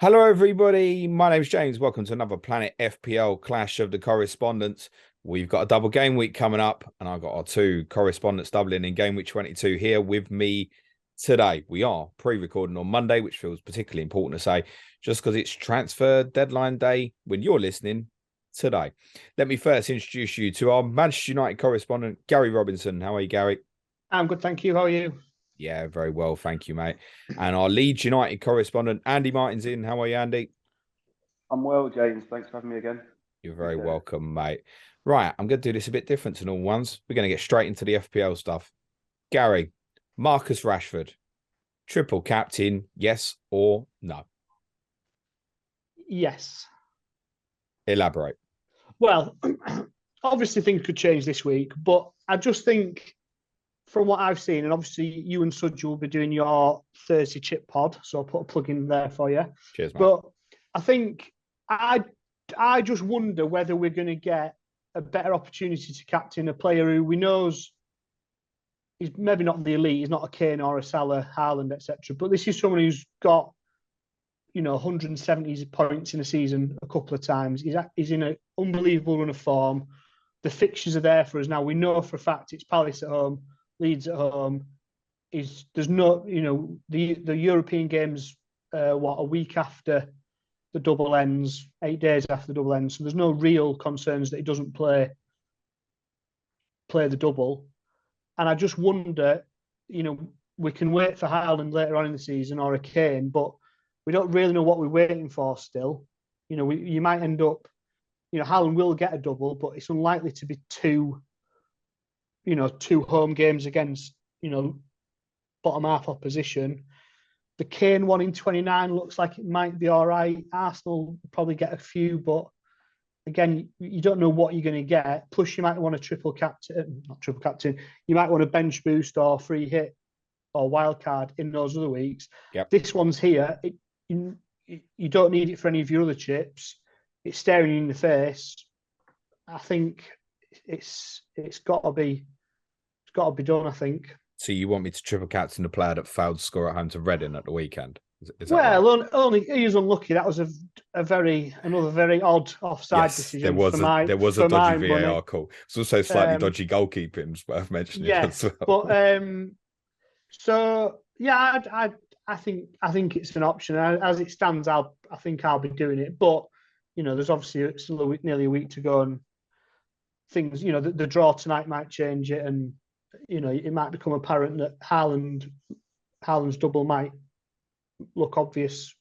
Hello, everybody. My name's James. Welcome to another Planet FPL Clash of the Correspondents. We've got a double game week coming up, and I've got our two correspondents doubling in game week 22 here with me today. We are pre-recording on Monday, which feels particularly important to say, just because it's transfer deadline day when you're listening today. Let me first introduce you to our Manchester United correspondent, Gary Robinson. How are you, Gary? I'm good, thank you. How are you? Yeah, very well. Thank you, mate. And our Leeds United correspondent, Andy Martin's in. How are you, Andy? I'm well, James. Thanks for having me again. You're very Appreciate it. welcome, mate. Right, I'm going to do this a bit different to normal ones. We're going to get straight into the FPL stuff. Gary, Marcus Rashford, triple captain, yes or no? Yes. Elaborate. Well, obviously things could change this week, but I just think from what I've seen, and obviously you and Sudge will be doing your Thursday chip pod, so I'll put a plug in there for you. Cheers, mate. But I think I just wonder whether we're going to get a better opportunity to captain a player who we knows he's maybe not the elite, he's not a Kane or a Salah, Haaland, etc. But this is someone who's got 170 points in a season a couple of times. He's in an unbelievable run of form. The fixtures are there for us now. We know for a fact it's Palace at home, Leeds at home. There's no, the European games, a week after the double ends, 8 days after the double ends. So there's no real concerns that he doesn't play the double. And I just wonder, we can wait for Haaland later on in the season or a Kane, but we don't really know what we're waiting for still. You might end up, Haaland will get a double, but it's unlikely to be two home games against, bottom half opposition. The Kane one in 29 looks like it might be all right. Arsenal probably get a few, but again, you don't know what you're going to get. Plus, you might want not triple captain. You might want a bench boost or free hit or wild card in those other weeks. Yep. This one's here. You don't need it for any of your other chips. It's staring you in the face. I think it's got to be done. I think. So you want me to triple captain the player that failed to score at home to Reading at the weekend? Is that well, right? only he was unlucky. That was another very odd offside decision. There was a dodgy VAR call. It's also slightly dodgy goalkeeping, worth mentioning as well. But so yeah, I think it's an option. As it stands, I think I'll be doing it. But there's obviously still nearly a week to go, and things. The draw tonight might change it, and it might become apparent that Haaland's double might look obvious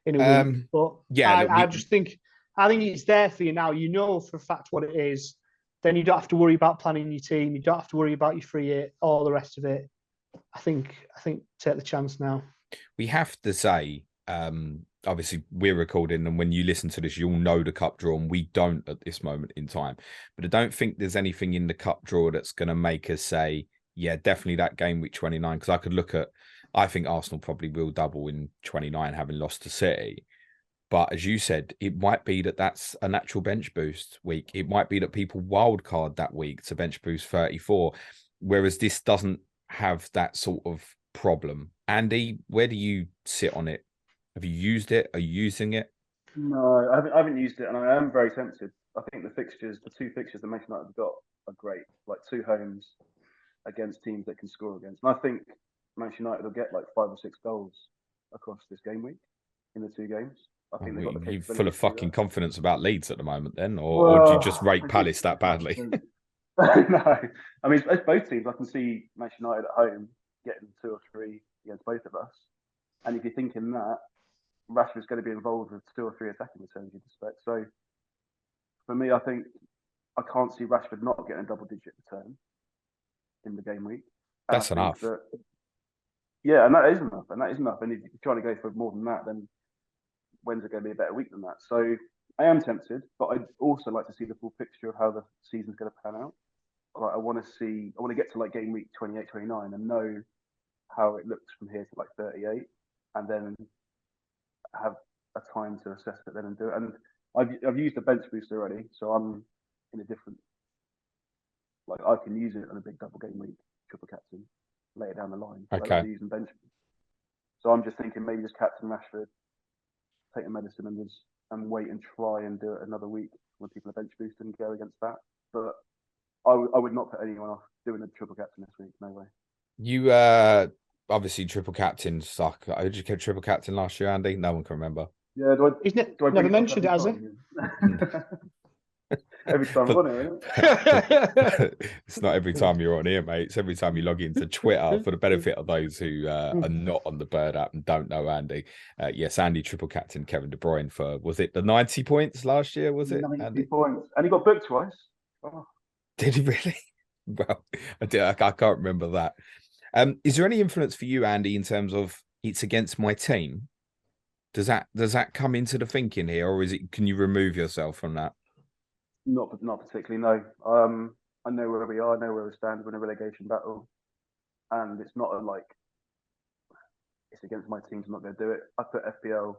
in a week. But yeah, I think it's there for you now. You know for a fact what it is. Then you don't have to worry about planning your team. You don't have to worry about your free hit, all the rest of it. I think take the chance now. We have to say, obviously we're recording, and when you listen to this, you'll know the cup draw, and we don't at this moment in time. But I don't think there's anything in the cup draw that's going to make us say, yeah, definitely that game week 29. Because I think Arsenal probably will double in 29, having lost to City. But as you said, it might be that that's a natural bench boost week. It might be that people wildcard that week to bench boost 34, whereas this doesn't have that sort of problem. Andy, where do you sit on it? Have you used it? Are you using it? No, I haven't used it, and I am very tempted. I think the two fixtures that Manchester United have got are great. Like two homes against teams that can score against. And I think Manchester United will get like 5 or 6 goals across this game week in the two games. I think they've got the capability. You're full of fucking confidence about Leeds at the moment, then, or do you just rate Palace that badly? No, I mean it's both teams. I can see Manchester United at home getting 2 or 3 against both of us, and if you're thinking that Rashford's going to be involved with 2 or 3 attacking returns, you'd expect. So for me, I think I can't see Rashford not getting a double-digit return in the game week. And that's enough. Yeah, and that is enough. And if you're trying to go for more than that, then when's it going to be a better week than that? So I am tempted, but I'd also like to see the full picture of how the season's going to pan out. Like I want to get to like game week 28, 29 and know how it looks from here to like 38, and then have a time to assess it then and do it. And I've used the bench boost already, so I'm in a different. Like I can use it on a big double game week, triple captain, later down the line. Okay. Using bench boost. So I'm just thinking maybe just captain Rashford, take the medicine and wait and try and do it another week when people are bench boosted and go against that. But I would not put anyone off doing a triple captain this week. No way. You obviously triple captain suck. Did you get triple captain last year, Andy? No one can remember. Yeah, do I never mentioned it, has he? Every time I'm on here, isn't it? It's not every time you're on here, mate. It's every time you log into Twitter. For the benefit of those who are not on the Bird app and don't know Andy, yes, Andy triple captain Kevin De Bruyne for, was it the 90 points last year? Was it 90 Andy? points, and he got booked twice. Oh. Did he really? Well, I can't remember that. Is there any influence for you, Andy, in terms of it's against my team? Does that come into the thinking here, or is it? Can you remove yourself from that? Not particularly. No. I know where we are. I know where we stand. We're in a relegation battle, and it's not like it's against my team. I'm not going to do it. I put FPL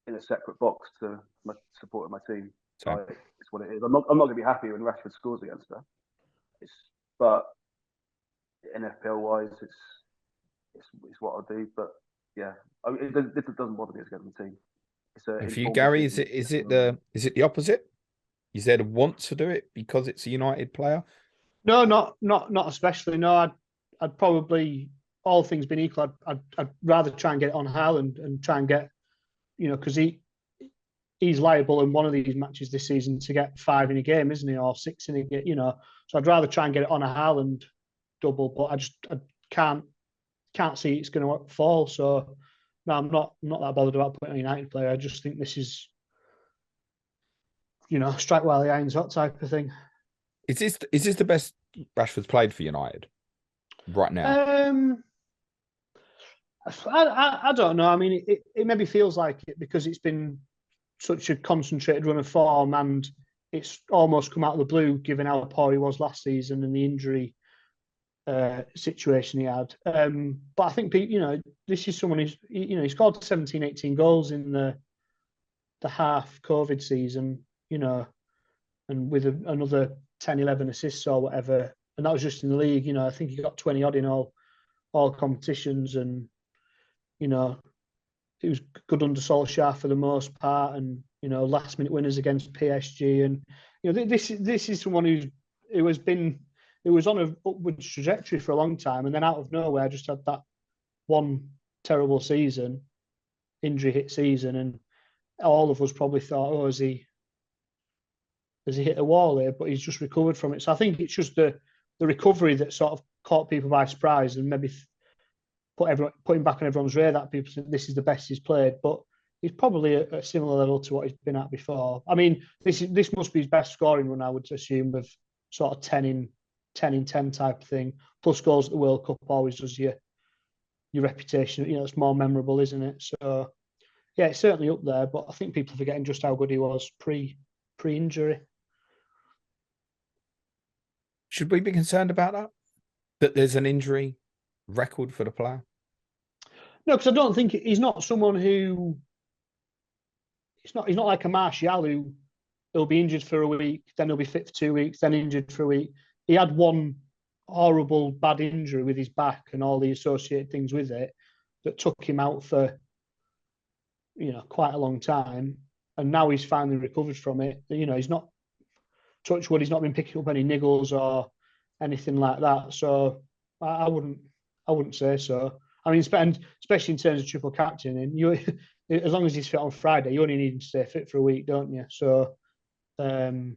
in a separate box to my support of my team. So it's what it is. I'm not going to be happy when Rashford scores against her. But in FPL wise, it's what I'll do. But yeah, it doesn't bother me against the team. For you, Gary, is it the opposite? Is there the want to do it because it's a United player? No, not especially. No, I'd probably, all things being equal, I'd rather try and get it on Haaland and try and get, because he's liable in one of these matches this season to get 5 in a game, isn't he, or 6 in a game? So I'd rather try and get it on a Haaland double, but I can't see it's going to fall. So no, I'm not that bothered about putting a United player. I just think this is, strike while the iron's hot type of thing. Is this the best Rashford's played for United right now? I don't know. I mean, it maybe feels like it because it's been such a concentrated run of form, and it's almost come out of the blue, given how poor he was last season and the injury situation he had. But I think this is someone who's he scored 17, 18 goals in the half COVID season, and with another 10, 11 assists or whatever, and that was just in the league. I think he got 20 odd in all competitions, and he was good under Solskjaer for the most part, and last minute winners against PSG, and this is someone who was on an upward trajectory for a long time, and then out of nowhere just had that one terrible season, injury hit season, and all of us probably thought, oh, has he hit a wall here? But he's just recovered from it. So I think it's just the recovery that sort of caught people by surprise and maybe putting back on everyone's radar that people think this is the best he's played. But he's probably at a similar level to what he's been at before. I mean, this must be his best scoring run, I would assume, with sort of 10 in 10 type of thing. Plus goals at the World Cup always does your reputation. It's more memorable, isn't it? So yeah, it's certainly up there. But I think people are forgetting just how good he was pre-injury. Should we be concerned about that? That there's an injury record for the player? No, because I don't think he's not someone who. He's not like a Martial who he'll be injured for a week, then he'll be fit for 2 weeks, then injured for a week. He had one horrible bad injury with his back and all the associated things with it that took him out for quite a long time, and now he's finally recovered from it. He's not, touch wood, he's not been picking up any niggles or anything like that. So I wouldn't say so. I mean, especially in terms of triple captain, and you, as long as he's fit on Friday, you only need him to stay fit for a week, don't you? So, no,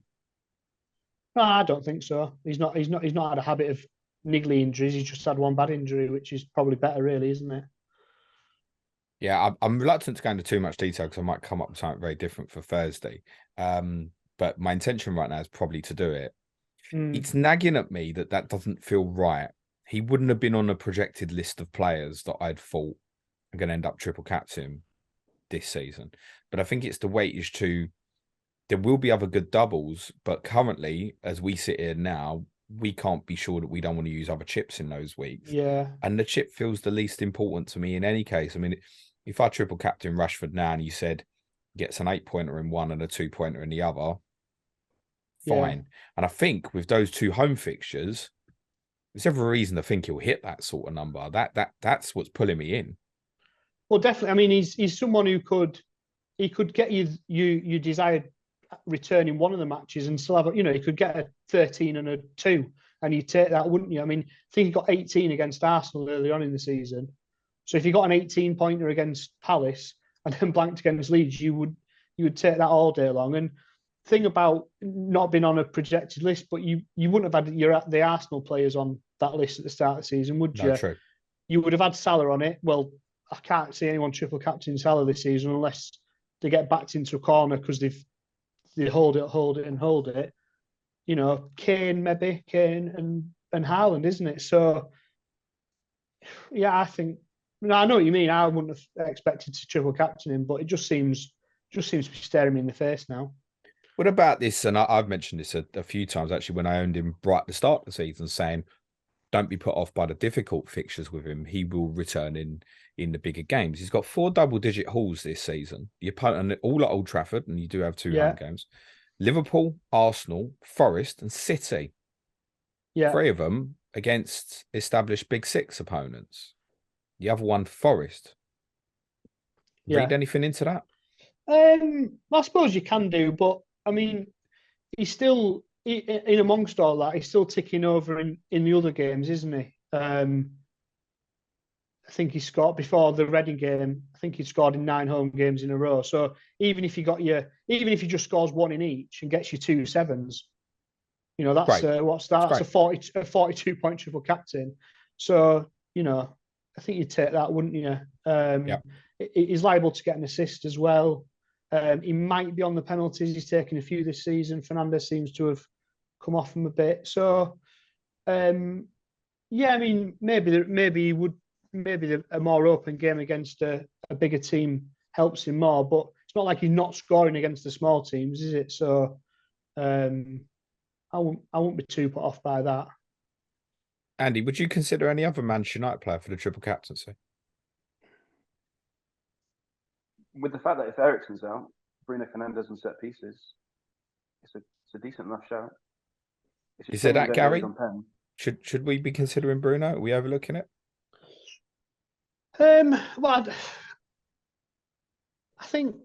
I don't think so. He's not had a habit of niggly injuries. He's just had one bad injury, which is probably better, really, isn't it? Yeah, I'm reluctant to go into too much detail because I might come up with something very different for Thursday. But my intention right now is probably to do it. It's nagging at me that doesn't feel right. He wouldn't have been on a projected list of players that I'd thought are going to end up triple captain this season. But I think it's the weightage to, there will be other good doubles, but currently, as we sit here now, we can't be sure that we don't want to use other chips in those weeks. Yeah. And the chip feels the least important to me in any case. I mean, if I triple captain Rashford now and you said gets an 8-pointer in one and a 2-pointer in the other, fine. Yeah. And I think with those two home fixtures, there's every reason to think he'll hit that sort of number. That's what's pulling me in. Well, definitely. I mean, he's someone who could he could get you desired return in one of the matches and still have, he could get a 13 and a 2, and you take that, wouldn't you? I mean, I think he got 18 against Arsenal early on in the season. So if you got an 18-pointer against Palace and then blanked against Leeds, you would take that all day long. And thing about not being on a projected list, but you wouldn't have had the Arsenal players on that list at the start of the season, would you? No, true. You would have had Salah on it. Well, I can't see anyone triple captain Salah this season unless they get backed into a corner because they hold it. Kane and Haaland, isn't it? So yeah, I think. I know what you mean. I wouldn't have expected to triple captain him, but it just seems to be staring me in the face now. What about this? And I've mentioned this a few times actually when I owned him right at the start of the season, saying, don't be put off by the difficult fixtures with him. He will return in the bigger games. He's got 4 double-digit hauls this season. The opponent all at Old Trafford, and you do have 2 home games. Liverpool, Arsenal, Forest, and City. Yeah, 3 of them against established Big Six opponents. The other one, Forest. Read anything into that? I suppose you can do, but I mean, he's still in amongst all that. He's still ticking over in the other games, isn't he? I think he scored before the Reading game. I think he scored in 9 home games in a row. So even if he just scores 1 in each and gets you 2 sevens, that's what's that? That's a 42-point triple captain. So I think you'd take that, wouldn't you? He's liable to get an assist as well. He might be on the penalties. He's taken a few this season. Fernandes seems to have come off him a bit. So, I mean, maybe a more open game against a bigger team helps him more. But it's not like he's not scoring against the small teams, is it? So, I won't be too put off by that. Andy, would you consider any other Manchester United player for the triple captaincy? With the fact that if Eriksen's out, Bruno Fernandes and set pieces, it's a decent enough shout. You said that, Gary? Should we be considering Bruno? Are we overlooking it? Well, I think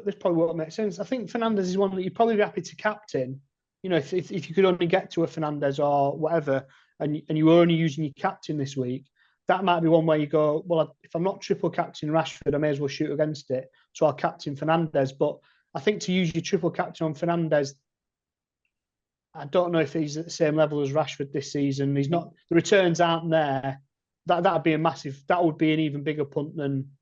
this probably won't make sense. I think Fernandes is one that you'd probably be happy to captain. If you could only get to a Fernandes or whatever, and you were only using your captain this week, that might be one where you go, well, if I'm not triple captain Rashford, I may as well shoot against it. So I'll captain Fernandes. But I think to use your triple captain on Fernandes, I don't know if he's at the same level as Rashford this season. He's not. The returns aren't there. That'd be that would be an even bigger punt than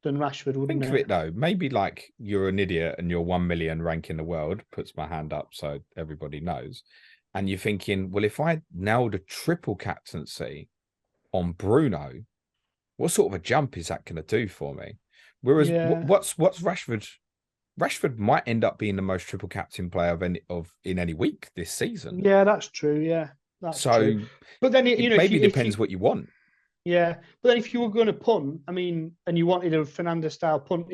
Rashford, wouldn't it? Think of it though. Maybe like you're an idiot and you're 1 million rank in the world. Puts my hand up so everybody knows. And you're thinking, well, if I nailed a triple captaincy on Bruno, what sort of a jump is that going to do for me? Whereas what's Rashford? Rashford might end up being the most triple captain player in any week this season. Yeah, that's true. Yeah, that's true. But then it maybe depends what you want. Yeah, but then if you were going to punt, I mean, and you wanted a Fernandes style punt,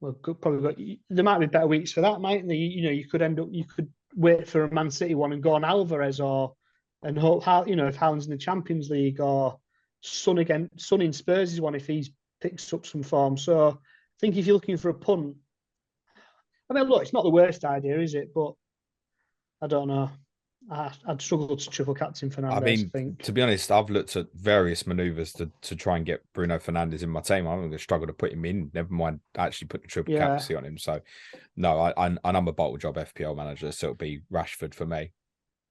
there might be better weeks for that, mightn't there? You could wait for a Man City one and go on Alvarez and hope if Haaland's in the Champions League, or Son in Spurs' one if he's picks up some form. So I think if you're looking for a punt, I mean, look, it's not the worst idea, is it? But I don't know. I'd struggle to triple captain Fernandes. I think. To be honest, I've looked at various manoeuvres to try and get Bruno Fernandes in my team. I'm going to struggle to put him in. Never mind actually put the triple captaincy on him. So, no, I'm a bottle job FPL manager, so it'll be Rashford for me.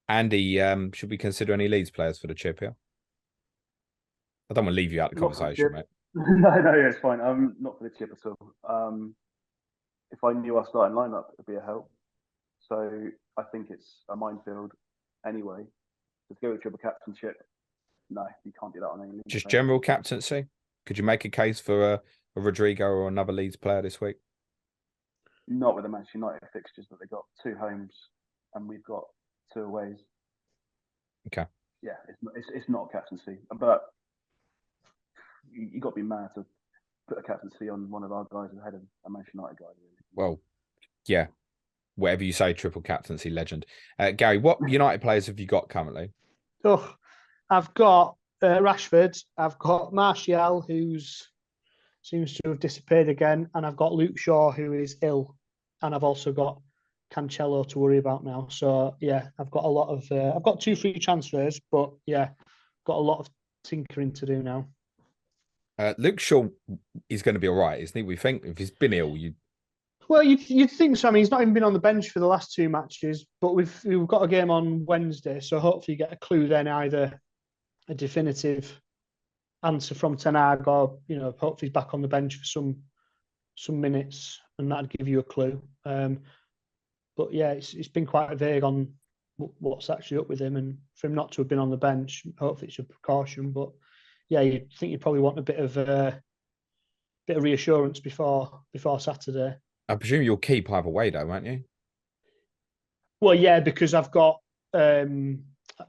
Andy, should we consider any Leeds players for the chip here? I don't want to leave you out of the conversation, mate. No, it's fine. Not for the chip at all. If I knew our starting lineup, it'd be a help. So I think it's a minefield anyway. To go with triple captainship, no, you can't do that on any league. Just general captaincy? Could you make a case for a Rodrigo or another Leeds player this week? Not with the Manchester United fixtures, but they've got 2 homes and we've got 2 aways. Okay. Yeah, it's not a captaincy, but you got to be mad to put a captaincy on one of our guys ahead of a Manchester United guy. Really. Well, yeah. Whatever you say, triple captaincy legend. Gary, what United players have you got currently? I've got Rashford. I've got Martial, who's seems to have disappeared again, and I've got Luke Shaw, who is ill, and I've also got Cancelo to worry about now. So yeah, I've got a lot of I've got 2 free transfers, but yeah, got a lot of tinkering to do now. Luke Shaw is going to be all right, isn't he? We think if he's been ill, Well, you'd think so. I mean, he's not even been on the bench for the last 2 matches, but we've got a game on Wednesday, so hopefully you get a clue then, either a definitive answer from Ten Hag, or hopefully he's back on the bench for some minutes, and that'd give you a clue. But yeah, it's been quite vague on what's actually up with him, and for him not to have been on the bench, hopefully it's a precaution. But yeah, you think you'd probably want a bit of reassurance before Saturday. I presume you'll keep either way, though, won't you? Well, yeah, because I've got I've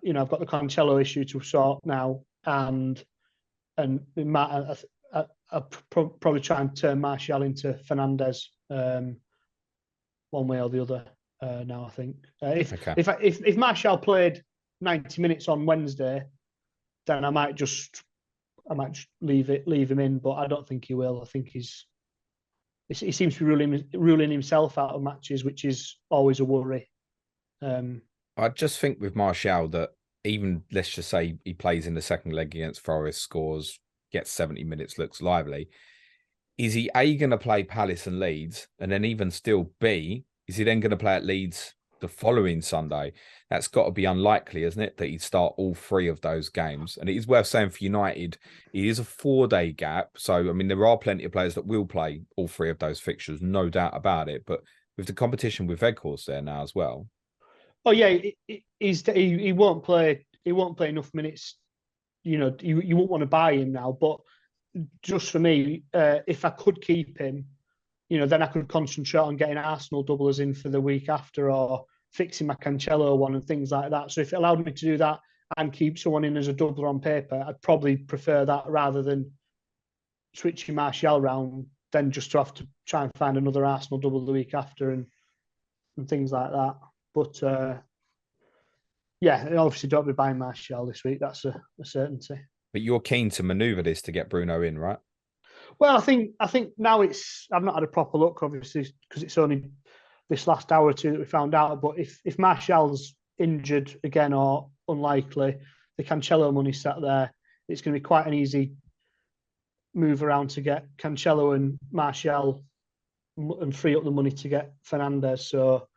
got the Cancelo issue to sort now, and I'll probably try and turn Martial into Fernandes, one way or the other. Now I think if Martial played 90 minutes on Wednesday, then I might just leave him in, but I don't think he will. I think he seems to be ruling himself out of matches, which is always a worry. I just think with Martial that even, let's just say he plays in the second leg against Forest, scores, gets 70 minutes, looks lively. Is he A, going to play Palace and Leeds? And then even still B, is he then going to play at Leeds the following Sunday? That's got to be unlikely, isn't it? That he'd start all 3 of those games. And it is worth saying for United, it is a 4-day gap. So, I mean, there are plenty of players that will play all 3 of those fixtures, no doubt about it. But with the competition with Weghorst there now as well. Oh yeah, he won't play. He won't play enough minutes. You won't want to buy him now. But just for me, if I could keep him, then I could concentrate on getting Arsenal doublers in for the week after, or fixing my Cancelo one and things like that. So if it allowed me to do that and keep someone in as a doubler on paper, I'd probably prefer that rather than switching Martial around, then just to have to try and find another Arsenal double the week after and things like that. But yeah, obviously don't be buying Martial this week. That's a certainty. But you're keen to manoeuvre this to get Bruno in, right? Well, I think now I've not had a proper look, obviously, because it's only this last hour or 2 that we found out. But if Martial's injured again or unlikely, the Cancelo money sat there, it's going to be quite an easy move around to get Cancelo and Martial and free up the money to get Fernandes. So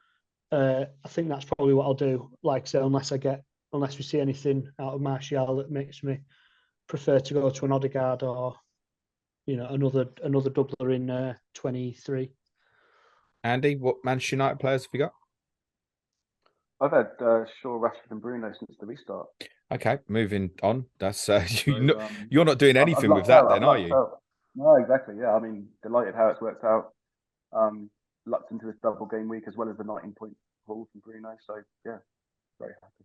I think that's probably what I'll do. Like I say, unless we see anything out of Martial that makes me prefer to go to an Odegaard or another doubler in 23. Andy, what Manchester United players have you got? I've had Shaw, Rashford, and Bruno since the restart. Okay, moving on. That's you're not doing anything with that, then, are you? No, exactly. Yeah, I mean, delighted how it's worked out. Lucked into this double game week as well as the 19-point haul from Bruno. So yeah, very happy.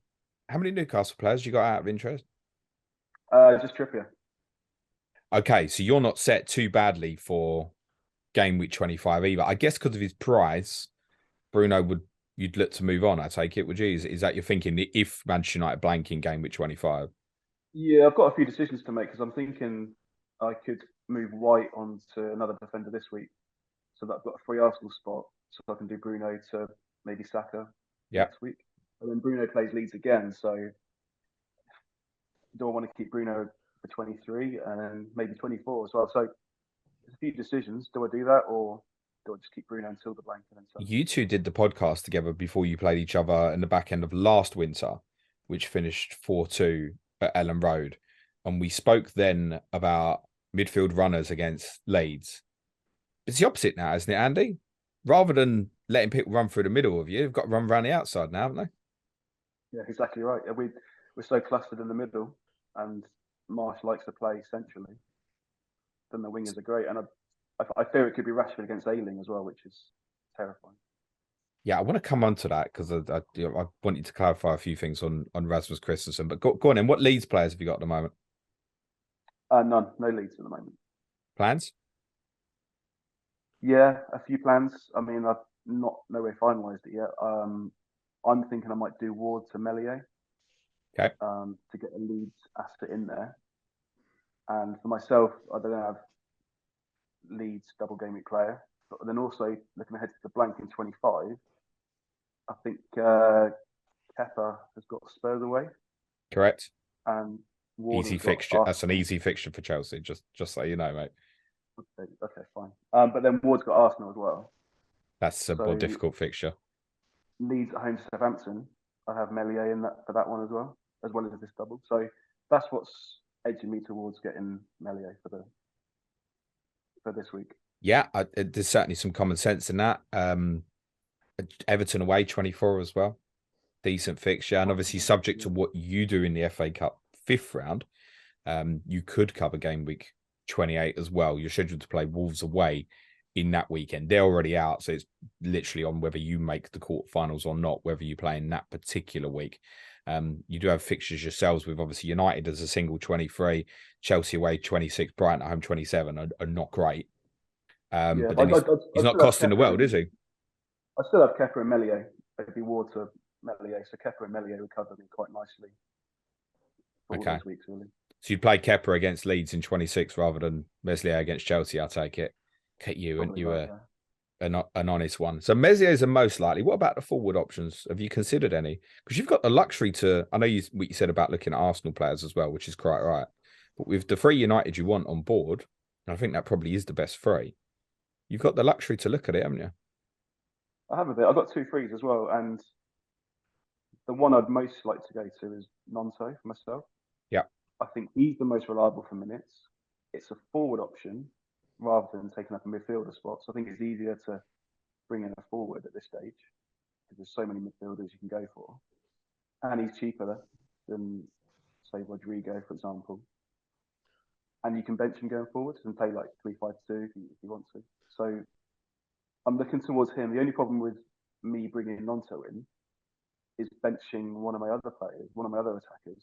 How many Newcastle players you got out of interest? Just Trippier. Okay, so you're not set too badly for game week 25 either. I guess because of his price, Bruno you'd look to move on, I take it, would you? Is that your thinking if Manchester United blank in game week 25? Yeah, I've got a few decisions to make because I'm thinking I could move White on to another defender this week so that I've got a free Arsenal spot so I can do Bruno to maybe Saka next week. And then Bruno plays Leeds again, so do I want to keep Bruno for 23 and then maybe 24 as well? So there's a few decisions. Do I do that or do I just keep Bruno until the blank? And then you two did the podcast together before you played each other in the back end of last winter, which finished 4-2 at Ellen Road. And we spoke then about midfield runners against Leeds. It's the opposite now, isn't it, Andy? Rather than letting people run through the middle of you, they've got to run around the outside now, haven't they? Yeah, exactly right. We're so clustered in the middle, and Marsh likes to play centrally. Then the wingers are great, and I fear it could be Rashford against Ayling as well, which is terrifying. Yeah, I want to come on to that because I want you to clarify a few things on Rasmus Christensen. But go on then. What Leeds players have you got at the moment? None. No Leeds at the moment. Plans? Yeah, a few plans. I mean, I've nowhere finalised it yet. I'm thinking I might do Ward to Melier. Okay. To get a Leeds asset in there. And for myself, I don't have Leeds double game week player. But then also looking ahead to the blank in 25, I think Kepa has got Spurs away. Correct. And Ward easy fixture. That's an easy fixture for Chelsea. Just so you know, mate. Okay, fine. But then Ward's got Arsenal as well. That's a more difficult fixture. Leeds at home to Southampton. I have Meslier in that for that one as well as this double. So that's what's edging me towards getting Meslier for this week. Yeah, there's certainly some common sense in that. Everton away 24 as well. Decent fixture, and obviously subject to what you do in the FA Cup 5th round, you could cover game week 28 as well. You're scheduled to play Wolves away in that weekend. They're already out, so it's literally on whether you make the quarterfinals or not, whether you play in that particular week. You do have fixtures yourselves with obviously United as a single 23, Chelsea away 26, Brighton at home 27 are not great. But then he's not costing the world, is he? I still have Kepa and Meslier. It'd be Ward to Meslier, so Kepa and Meslier would cover me quite nicely for all those weeks, really. So you'd play Kepa against Leeds in 26 rather than Meslier against Chelsea, I take it. Get you, and you an honest one. So Meslier is the most likely. What about the forward options? Have you considered any? Because you've got the luxury to, I know what you said about looking at Arsenal players as well, which is quite right. But with the 3 United you want on board, I think that probably is the best 3. You've got the luxury to look at it, haven't you? I have a bit. I've got 2 3s as well, and the one I'd most like to go to is Gnonto for myself. Yeah. I think he's the most reliable for minutes. It's a forward option rather than taking up a midfielder spot. So I think it's easier to bring in a forward at this stage because there's so many midfielders you can go for. And he's cheaper than, say, Rodrigo, for example. And you can bench him going forward and play like 3-5-2 if you want to. So I'm looking towards him. The only problem with me bringing Gnonto in is benching one of my other players, one of my other attackers.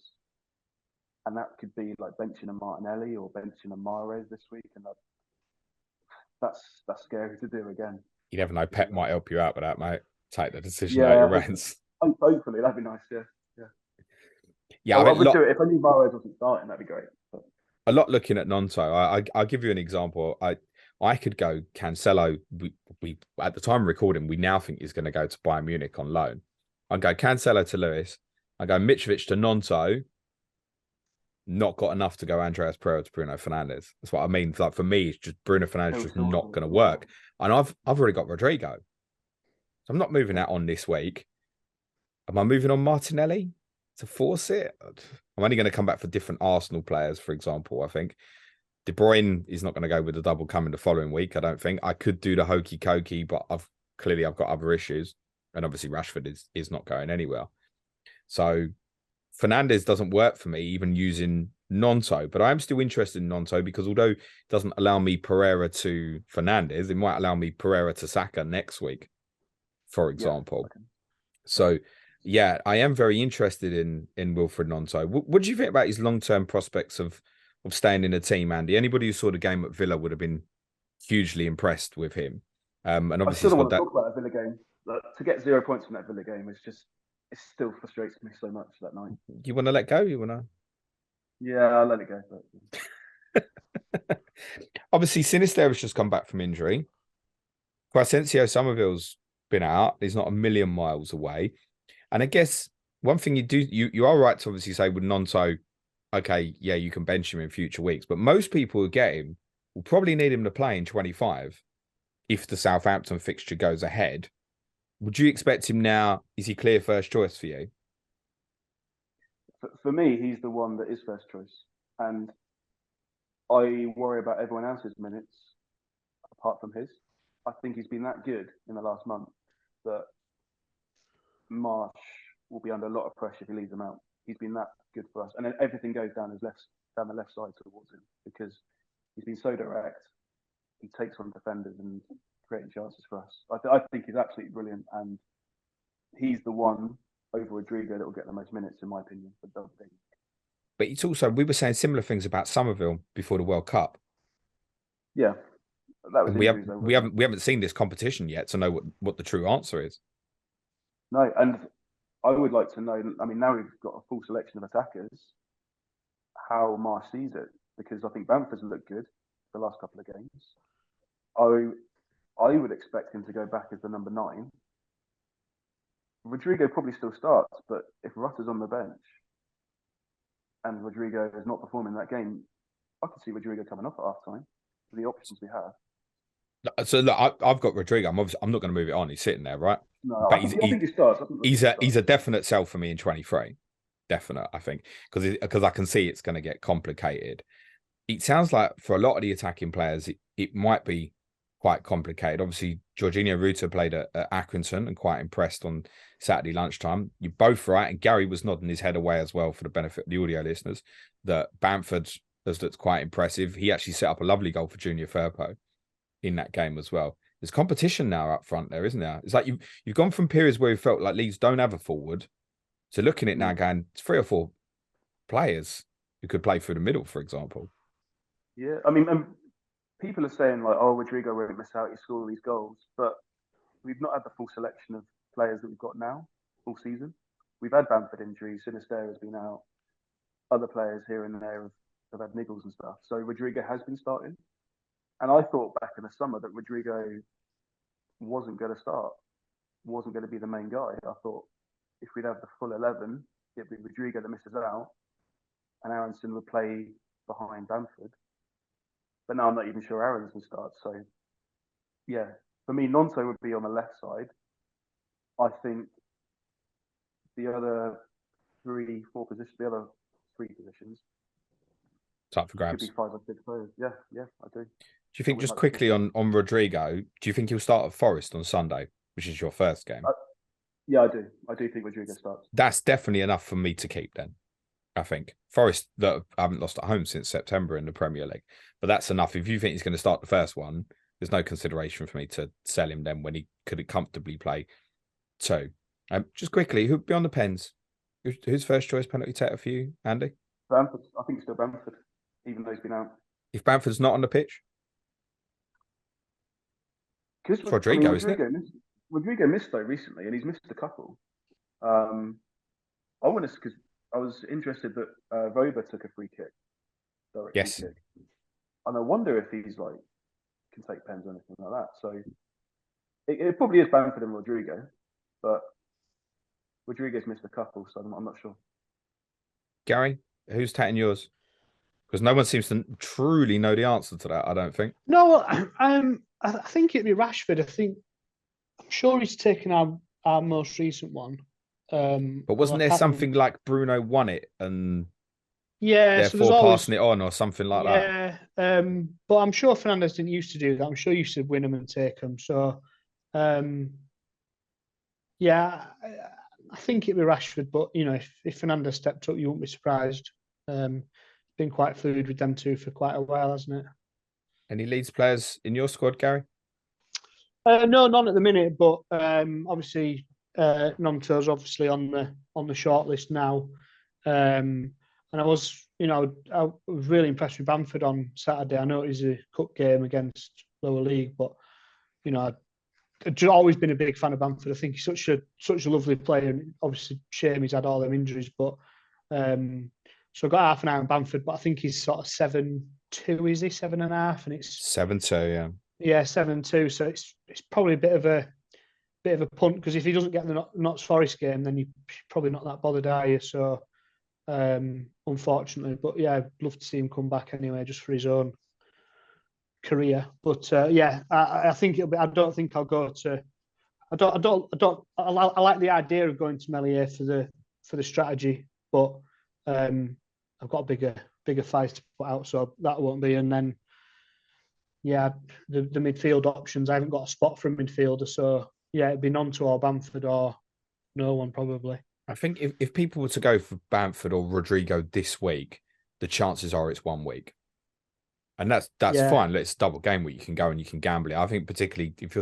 And that could be like benching a Martinelli or benching a Mahrez this week. And that's scary to do again. You never know. Pep might help you out with that, mate. Take the decision out of your hands. Hopefully, that'd be nice, Yeah, I would do it. If I knew Mahrez wasn't starting, that'd be great. But a lot looking at Gnonto. I'll give you an example. I could go Cancelo. We at the time of recording, we now think he's going to go to Bayern Munich on loan. I'd go Cancelo to Lewis. I go Mitrovic to Gnonto. Not got enough to go Andreas Pereira to Bruno Fernandes. That's what I mean. Like for me, it's just Bruno Fernandes just not going to work. And I've already got Rodrigo. So I'm not moving that on this week. Am I moving on Martinelli to force it? I'm only going to come back for different Arsenal players, for example, I think. De Bruyne is not going to go with the double coming the following week, I don't think. I could do the hokey cokey, but I've got other issues. And obviously Rashford is not going anywhere. So Fernandes doesn't work for me, even using Gnonto. But I am still interested in Gnonto because although it doesn't allow me Pereira to Fernandes, it might allow me Pereira to Saka next week, for example. Yeah, okay. So, yeah, I am very interested in Wilfried Gnonto. What do you think about his long-term prospects of staying in the team, Andy? Anybody who saw the game at Villa would have been hugely impressed with him. And obviously, I still don't want to talk about a Villa game. To get 0 points from that Villa game is just, it still frustrates me so much that night. You want to let go? You want to? Yeah, I'll let it go. But... Obviously, Sinister has just come back from injury. Crescencio Somerville's been out. He's not a million miles away. And I guess one thing you are right to obviously say with Gnonto, okay, yeah, you can bench him in future weeks. But most people who get him will probably need him to play in 25 if the Southampton fixture goes ahead. Would you expect him now? Is he clear first choice for you? For me, he's the one that is first choice. And I worry about everyone else's minutes apart from his. I think he's been that good in the last month that Marsh will be under a lot of pressure if he leaves him out. He's been that good for us. And then everything goes down the left side towards him because he's been so direct. He takes on defenders and creating chances for us. I think he's absolutely brilliant, and he's the one over Rodrigo that will get the most minutes, in my opinion, for Double Gameweek. But it's also, we were saying similar things about Somerville before the World Cup. Yeah, that was. We haven't seen this competition yet to know what the true answer is. No, and I would like to know. I mean, now we've got a full selection of attackers. How Marsh sees it, because I think Bamford's looked good the last couple of games. I would expect him to go back as the number 9. Rodrigo probably still starts, but if Rutter's on the bench and Rodrigo is not performing that game, I can see Rodrigo coming off at half time for the options we have. So look, I've got Rodrigo. I'm not going to move it on. He's sitting there, right? No, But I think he starts. he's a definite sell for me in 23. Definite, I think, because I can see it's going to get complicated. It sounds like for a lot of the attacking players, it might be quite complicated. Obviously, Georginio Rutter played at Accrington and quite impressed on Saturday lunchtime. You're both right, and Gary was nodding his head away as well for the benefit of the audio listeners, that Bamford has looked quite impressive. He actually set up a lovely goal for Junior Firpo in that game as well. There's competition now up front there, isn't there? It's like you've gone from periods where you felt like Leeds don't have a forward to looking at it now going, it's 3 or 4 players who could play through the middle, for example. Yeah, I mean, people are saying like, "Oh, Rodrigo won't miss out. He scored all these goals," but we've not had the full selection of players that we've got now all season. We've had Bamford injuries, Sinisterra has been out, other players here and there have had niggles and stuff. So Rodrigo has been starting, and I thought back in the summer that Rodrigo wasn't going to start, wasn't going to be the main guy. I thought if we'd have the full 11, it'd be Rodrigo that misses out, and Aronson would play behind Bamford. But now I'm not even sure Aronson starts. So, yeah, for me, Gnonto would be on the left side. I think the other 3-4 positions, the other 3 positions, It's up for grabs. could be 5 or 6 players. Yeah, I do. Do you think, just quickly on Rodrigo, do you think he'll start at Forest on Sunday, which is your first game? Yeah, I do. I do think Rodrigo starts. That's definitely enough for me to keep then. I think Forest that haven't lost at home since September in the Premier League, but that's enough. If you think he's going to start the first one, there's no consideration for me to sell him then when he could comfortably play 2. Just quickly, who'd be on the pens? Who's first choice penalty taker for you, Andy? Bamford. I think it's still Bamford, even though he's been out. If Bamford's not on the pitch, Because Rodrigo, isn't it? Rodrigo missed though recently, and he's missed a couple. I want to, because I was interested that Roba took a free kick. Yes. Free kick. And I wonder if he's like can take pens or anything like that. So it probably is Bamford and Rodrigo, but Rodrigo's missed a couple, so I'm not sure. Gary, who's taking yours? Because no one seems to truly know the answer to that, I don't think. No, I think it'd be Rashford. I'm sure he's taken our most recent one. But wasn't there something like Bruno won it and therefore so passing it on or something like that? Yeah, but I'm sure Fernandes didn't used to do that. I'm sure he used to win them and take them. So, yeah, I think it'd be Rashford. But you know, if Fernandes stepped up, you won't be surprised. Been quite fluid with them two for quite a while, hasn't it? Any Leeds players in your squad, Gary? No, none at the minute. But obviously, Gnonto's obviously on the short list now. And I was really impressed with Bamford on Saturday. I know it was a cup game against lower league, but I've always been a big fan of Bamford. I think he's such a lovely player, and obviously shame he's had all them injuries. But so I got half an eye on Bamford, but I think he's sort of 7-2, is he 7.5? And it's 7-2, yeah. Yeah, 7-2. So it's probably a bit of a punt, because if he doesn't get the Notts Forest game, then you're probably not that bothered, are you? So unfortunately, but yeah, I'd love to see him come back anyway, just for his own career. But yeah, I think it'll be. I don't think I'll go to. I like the idea of going to Melier for the strategy, but I've got a bigger fight to put out, so that won't be. And then yeah, the midfield options, I haven't got a spot for a midfielder, so yeah, it'd be Gnonto or Bamford or no one probably. I think if people were to go for Bamford or Rodrigo this week, the chances are it's 1 week. And that's fine. It's double game week. You can go and you can gamble it. I think particularly if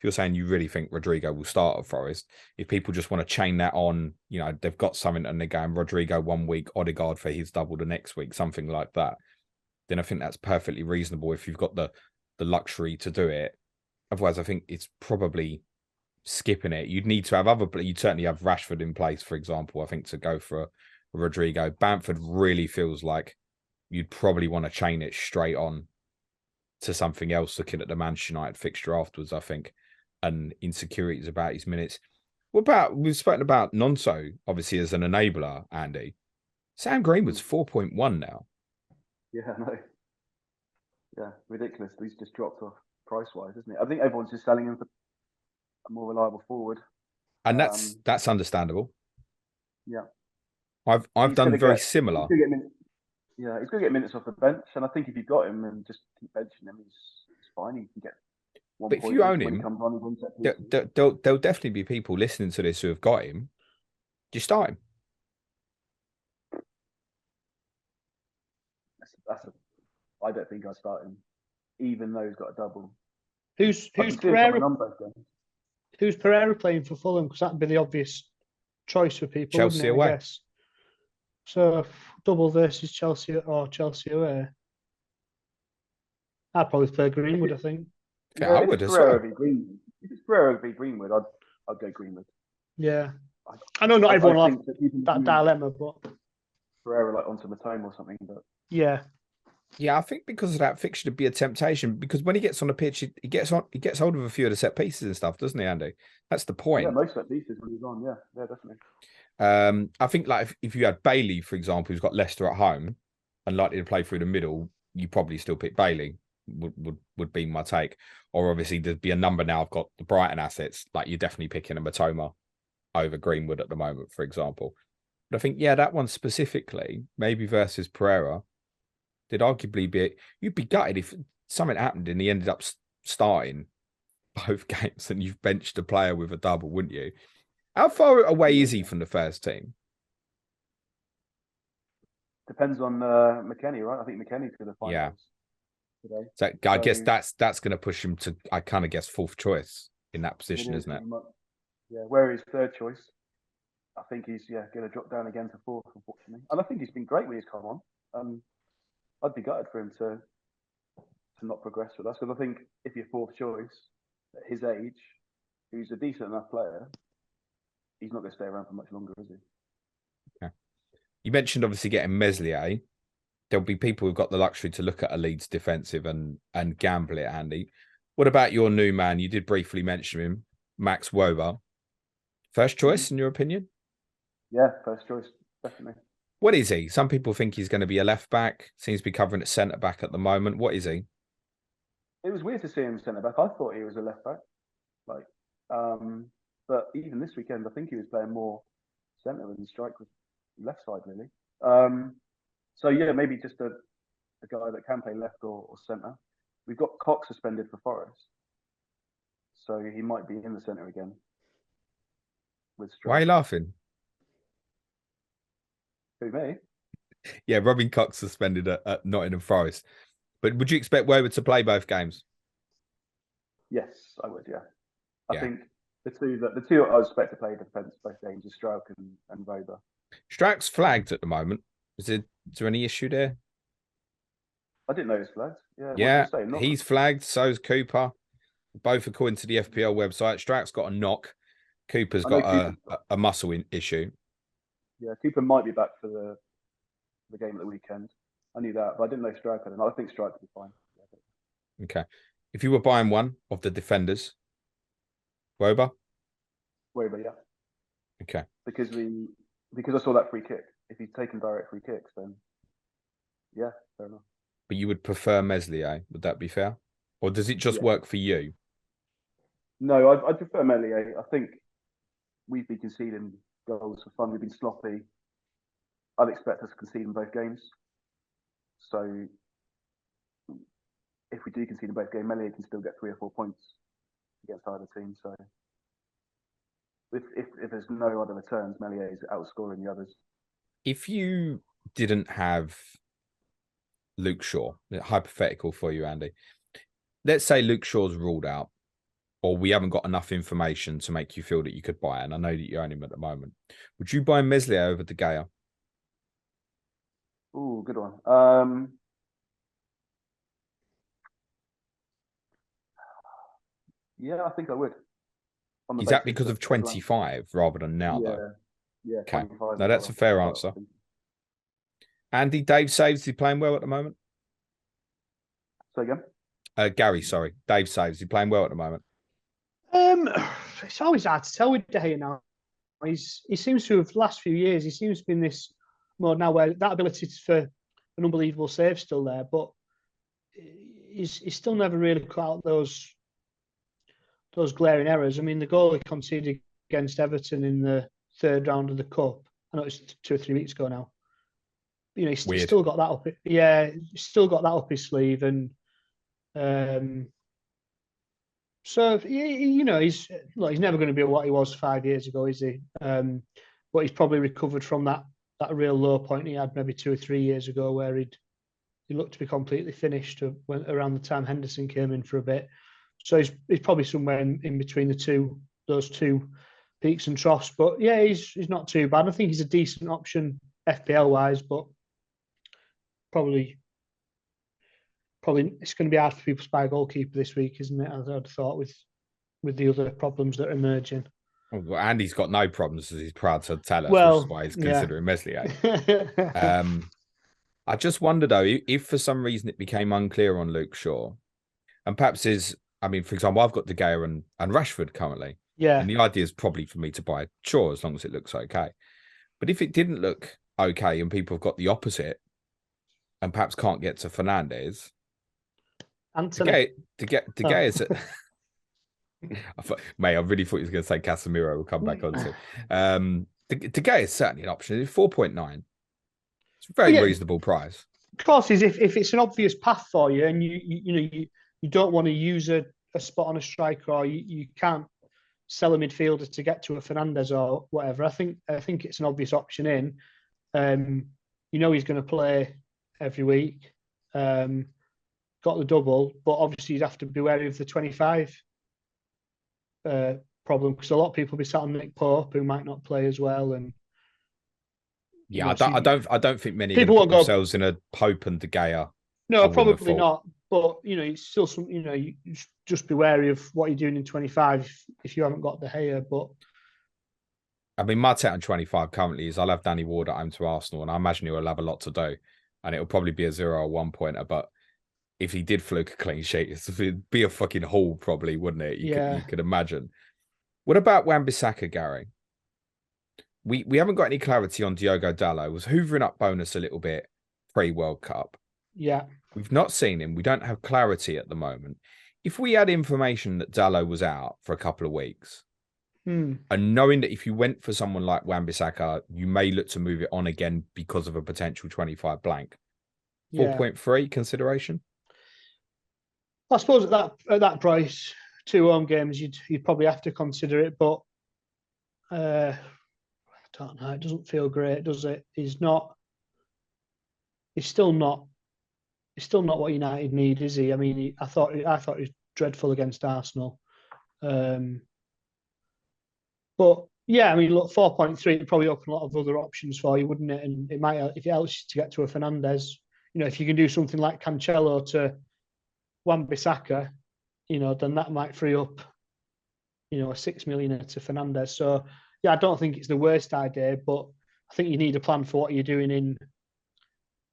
you're saying you really think Rodrigo will start at Forest, if people just want to chain that on, they've got something and they're going Rodrigo 1 week, Odegaard for his double the next week, something like that, then I think that's perfectly reasonable if you've got the luxury to do it. Otherwise, I think it's probably skipping it. You'd need to have you'd certainly have Rashford in place, for example, I think, to go for a Rodrigo. Bamford really feels like you'd probably want to chain it straight on to something else, looking at the Manchester United fixture afterwards, I think, and insecurities about his minutes. What about, we've spoken about Gnonto, obviously, as an enabler, Andy. Sam Greenwood's 4.1 now. Yeah, I know. Yeah, ridiculous. He's just dropped off price-wise, isn't it? I think everyone's just selling him for a more reliable forward. And that's understandable. Yeah. I've done very similar. He's going to get minutes off the bench, and I think if you got him and just keep benching him, he's fine. He can get 1 point. But if you own him, there'll definitely be people listening to this who have got him. Just start him. I don't think I start him, even though he's got a double. Who's Pereira? Who's Pereira playing for Fulham? Because that'd be the obvious choice for people. Chelsea away. I guess. So double versus Chelsea or Chelsea away. I'd probably play Greenwood, I think. Yeah, I would as well. If it's Pereira v Greenwood, I'd go Greenwood. Yeah. I know not everyone will have that dilemma, but Pereira like onto Matoma or something, but yeah. Yeah, I think because of that fixture to be a temptation, because when he gets on the pitch, he gets hold of a few of the set pieces and stuff, doesn't he, Andy? That's the point. Yeah, most set pieces when he's on, yeah, definitely. I think like if you had Bailey, for example, who's got Leicester at home and likely to play through the middle, you probably still pick Bailey. Would be my take. Or obviously there'd be a number now. I've got the Brighton assets, like you're definitely picking a Matoma over Greenwood at the moment, for example. But I think, yeah, that one specifically, maybe versus Pereira, did arguably be, you'd be gutted if something happened and he ended up starting both games and you've benched a player with a double, wouldn't you? How far away is he from the first team? Depends on McKennie, right? I think McKennie's going to find out today. So I guess that's going to push him to, I kind of guess, fourth choice in that position, isn't it? Yeah, where is third choice? I think he's going to drop down again to fourth, unfortunately. And I think he's been great when he's come on. I'd be gutted for him to not progress with us, because I think if you're fourth choice at his age, who's a decent enough player, he's not going to stay around for much longer, is he? Okay. You mentioned obviously getting Meslier. There'll be people who've got the luxury to look at a Leeds defensive and gamble it, Andy. What about your new man? You did briefly mention him, Max Wober. First choice, in your opinion? Yeah, first choice, definitely. What is he? Some people think he's going to be a left back. Seems to be covering at centre back at the moment. What is he? It was weird to see him centre back. I thought he was a left back. But even this weekend, I think he was playing more centre than strike with left side, really. So yeah, maybe just a guy that can play left or centre. We've got CotC suspended for Forest, so he might be in the centre again. With Why are you laughing? Who, me? Yeah, Robin CotC suspended at Nottingham Forest. But would you expect Wober to play both games? Yes, I would. Yeah, I think the two I expect to play defence both games are Struijk and Wober. Struijk's flagged at the moment. Is there any issue there? I didn't know he was flagged. Yeah, he's flagged. So's Cooper. Both according to the FPL website. Struijk's got a knock. Cooper's got a muscle issue. Yeah, Cooper might be back for the game at the weekend. I knew that, but I didn't know Struijk. I think Struijk will be fine. Okay. If you were buying one of the defenders, Wober? Wober, yeah. Okay. Because I saw that free kick. If he's taken direct free kicks, then yeah, fair enough. But you would prefer Meslier, would that be fair? Or does it just work for you? No, I prefer Meslier. I think we've been conceding goals for fun. We've been sloppy. I'd expect us to concede in both games. So if we do concede in both games, Meslier can still get 3 or 4 points against either team. So if there's no other returns, Meslier is outscoring the others. If you didn't have Luke Shaw, hypothetical for you, Andy. Let's say Luke Shaw's ruled out, or we haven't got enough information to make you feel that you could buy it, and I know that you own him at the moment. Would you buy Meslier over De Gea? Ooh, good one. Yeah, I think I would. Is that because of 25 rather than now, though? Yeah. Okay. No, that's a fair answer. Andy, Dave Saves, is he playing well at the moment? Say again? Gary, sorry. Dave saves. He's playing well at the moment. It's always hard to tell with De Gea now. He seems to have, last few years, he seems to be in this mode now where that ability for an unbelievable save still there, but he's still never really cut out those glaring errors. I mean, the goal he conceded against Everton in the third round of the Cup, I know it's 2 or 3 weeks ago now. You know, he's still got that up. Yeah, he's still got that up his sleeve, and so you know, he's never going to be what he was 5 years ago, is he? But he's probably recovered from that real low point he had maybe 2 or 3 years ago, where he looked to be completely finished around the time Henderson came in for a bit. So he's probably somewhere in between those two peaks and troughs. But yeah, he's not too bad. I think he's a decent option FPL wise, but probably it's going to be hard for people to buy a goalkeeper this week, isn't it? As I'd thought with the other problems that are emerging. Well, Andy's got no problems, as he's proud to tell us, Well, which is why he's considering Meslier. Yeah. I just wonder though, if for some reason it became unclear on Luke Shaw, and perhaps for example, I've got De Gea and Rashford currently. Yeah. And the idea is probably for me to buy Shaw as long as it looks okay. But if it didn't look okay and people have got the opposite and perhaps can't get to Fernandes, Antony. De Gea is mate, I really thought he was going to say Casemiro. Will come back on to. De Gea is certainly an option. It's 4.9. It's a very reasonable price. Of course, if it's an obvious path for you, and you don't want to use a spot on a striker, or you can't sell a midfielder to get to a Fernandes or whatever. I think it's an obvious option in. He's going to play every week. Got the double, but obviously you'd have to be wary of the 25 problem, because a lot of people will be sat on Nick Pope who might not play as well, and yeah, I don't think many people won't put themselves in a Pope and De Gea. No, probably not. But it's still some. You just be wary of what you're doing in 25 if you haven't got De Gea. But I mean, my take on 25 currently is I'll have Danny Ward at home to Arsenal, and I imagine he'll have a lot to do, and it'll probably be a 0 or 1 pointer. But if he did fluke a clean sheet, it'd be a fucking haul, probably, wouldn't it? You could imagine. What about Wan-Bissaka, Gary? We haven't got any clarity on Diogo Dalot. Was hoovering up bonus a little bit pre-World Cup. Yeah. We've not seen him. We don't have clarity at the moment. If we had information that Dalot was out for a couple of weeks, and knowing that if you went for someone like Wan-Bissaka, you may look to move it on again because of a potential 25 blank. 4.3 consideration? I suppose at that price, 2 home games, you'd probably have to consider it, but I don't know. It doesn't feel great, does it? He's still not what United need, is he? I mean, I thought he was dreadful against Arsenal. But yeah, I mean, look, 4.3 would probably open a lot of other options for you, wouldn't it? And it might, if it helps you to get to a Fernandes, if you can do something like Cancelo to Wan-Bissaka, then that might free up, a 6 million to Fernandes. So yeah, I don't think it's the worst idea, but I think you need a plan for what you're doing in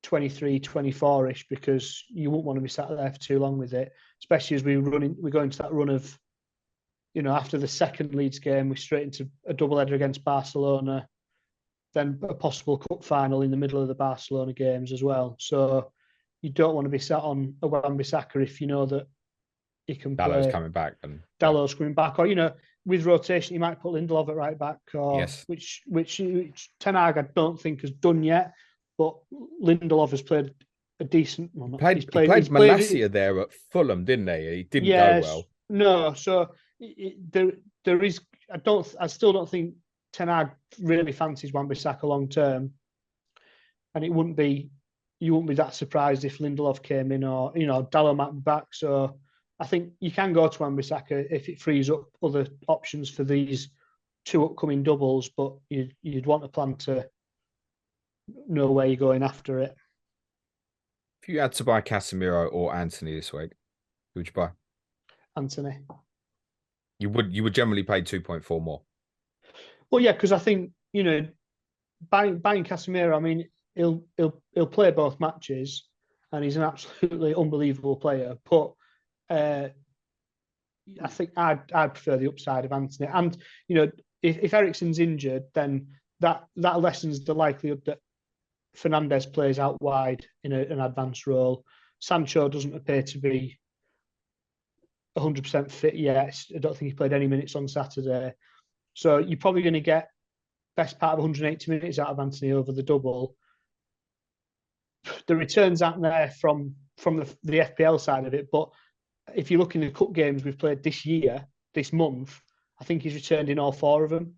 23, 24-ish, because you won't want to be sat there for too long with it, especially as we go into that run of, after the second Leeds game, we're straight into a double-header against Barcelona, then a possible cup final in the middle of the Barcelona games as well. So you don't want to be sat on a Wan-Bissaka if you know that he can play. Dalot's coming back. Dalot's coming back. Or, with rotation, you might put Lindelof at right back, or yes. which Ten Hag I don't think has done yet. But Lindelof has played a decent. Well, he played Malacia there at Fulham, didn't he? He didn't go well. No, so there is. I still don't think Ten Hag really fancies Wan-Bissaka long term, and you wouldn't be that surprised if Lindelof came in, or Dalot might be back. So I think you can go to Wan-Bissaka if it frees up other options for these 2 upcoming doubles, but you'd want a plan to know where you're going after it. If you had to buy Casemiro or Antony this week, who would you buy? Antony. You would generally pay 2.4 more. Well, yeah, because I think buying Casemiro. I mean, he'll play both matches, and he's an absolutely unbelievable player. But I think I'd prefer the upside of Antony. And if Eriksen's injured, then that lessens the likelihood that Fernandes plays out wide in an advanced role. Sancho doesn't appear to be 100% fit yet. I don't think he played any minutes on Saturday. So you're probably going to get best part of 180 minutes out of Antony over the double. The returns aren't there from the FPL side of it, but if you look in the cup games we've played this month, I think he's returned in all 4 of them.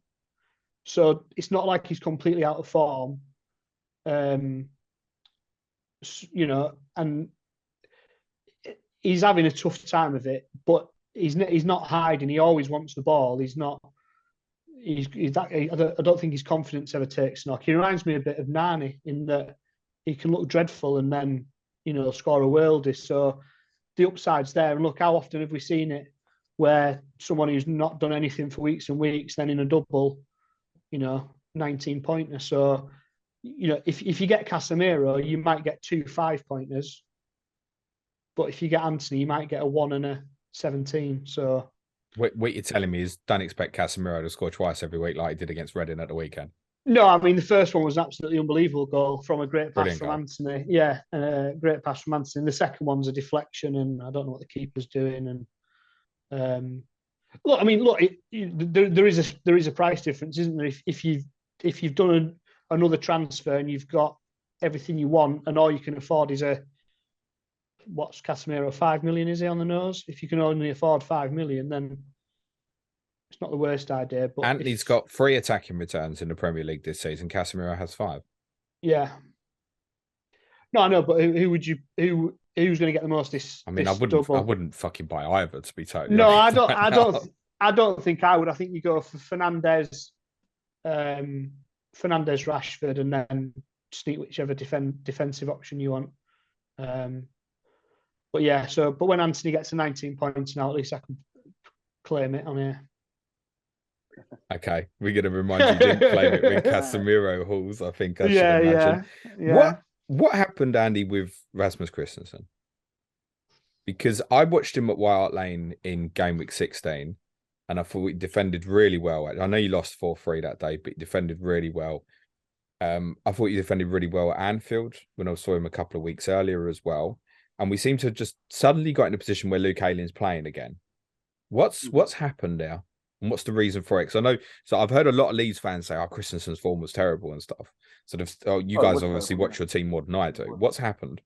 So it's not like he's completely out of form. And he's having a tough time of it, but he's not hiding. He always wants the ball. I don't think his confidence ever takes knock. He reminds me a bit of Nani in that he can look dreadful and then score a worldie. So the upside's there. And look, how often have we seen it where someone who's not done anything for weeks and weeks, then in a double, 19-pointer. So if you get Casemiro, you might get 2 5-pointers. But if you get Antony, you might get a 1 and a 17. So what you're telling me is don't expect Casemiro to score twice every week like he did against Reading at the weekend. No, I mean, the first one was an absolutely unbelievable goal from a great pass from goal. Antony. Yeah, great pass from Antony. The second one's a deflection, and I don't know what the keeper's doing. And there is a price difference, isn't there? If you've done another transfer and you've got everything you want, and all you can afford is what's Casemiro, 5 million, is he on the nose? If you can only afford 5 million, then it's not the worst idea. But Antony's got 3 attacking returns in the Premier League this season. Casemiro has 5. Yeah. No, I know, but who's going to get the most this? I mean, I wouldn't fucking buy either, to be totally No, honest. I don't think I would. I think you go for Fernandes, Rashford, and then sneak whichever defensive option you want. But yeah, but when Antony gets to 19 points now, at least I can claim it on here. Okay, we're going to remind you didn't claim it with Casemiro Halls, I think I should imagine. Yeah. What happened, Andy, with Rasmus Christensen? Because I watched him at White Hart Lane in game week 16, and I thought he defended really well. I know you lost 4-3 that day, but he defended really well. I thought he defended really well at Anfield when I saw him a couple of weeks earlier as well. And we seem to have just suddenly got in a position where Luke Ayling's playing again. What's happened there? And what's the reason for it? Because I've heard a lot of Leeds fans say, Christensen's form was terrible and stuff. You guys obviously watch your team more than I do. What's happened?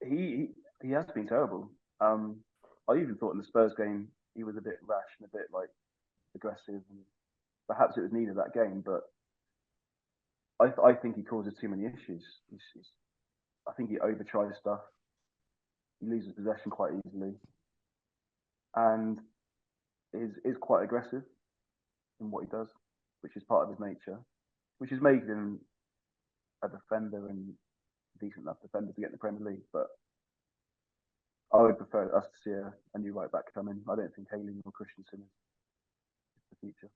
He has been terrible. I even thought in the Spurs game he was a bit rash and a bit aggressive, and perhaps it was needed that game. But I think he causes too many issues. I think he overtries stuff. He loses possession quite easily, and is quite aggressive in what he does, which is part of his nature, which is making him a defender and decent enough defender to get in the Premier League. But I would prefer us to see a new right back come in. I don't think Ayling or Christensen is the future.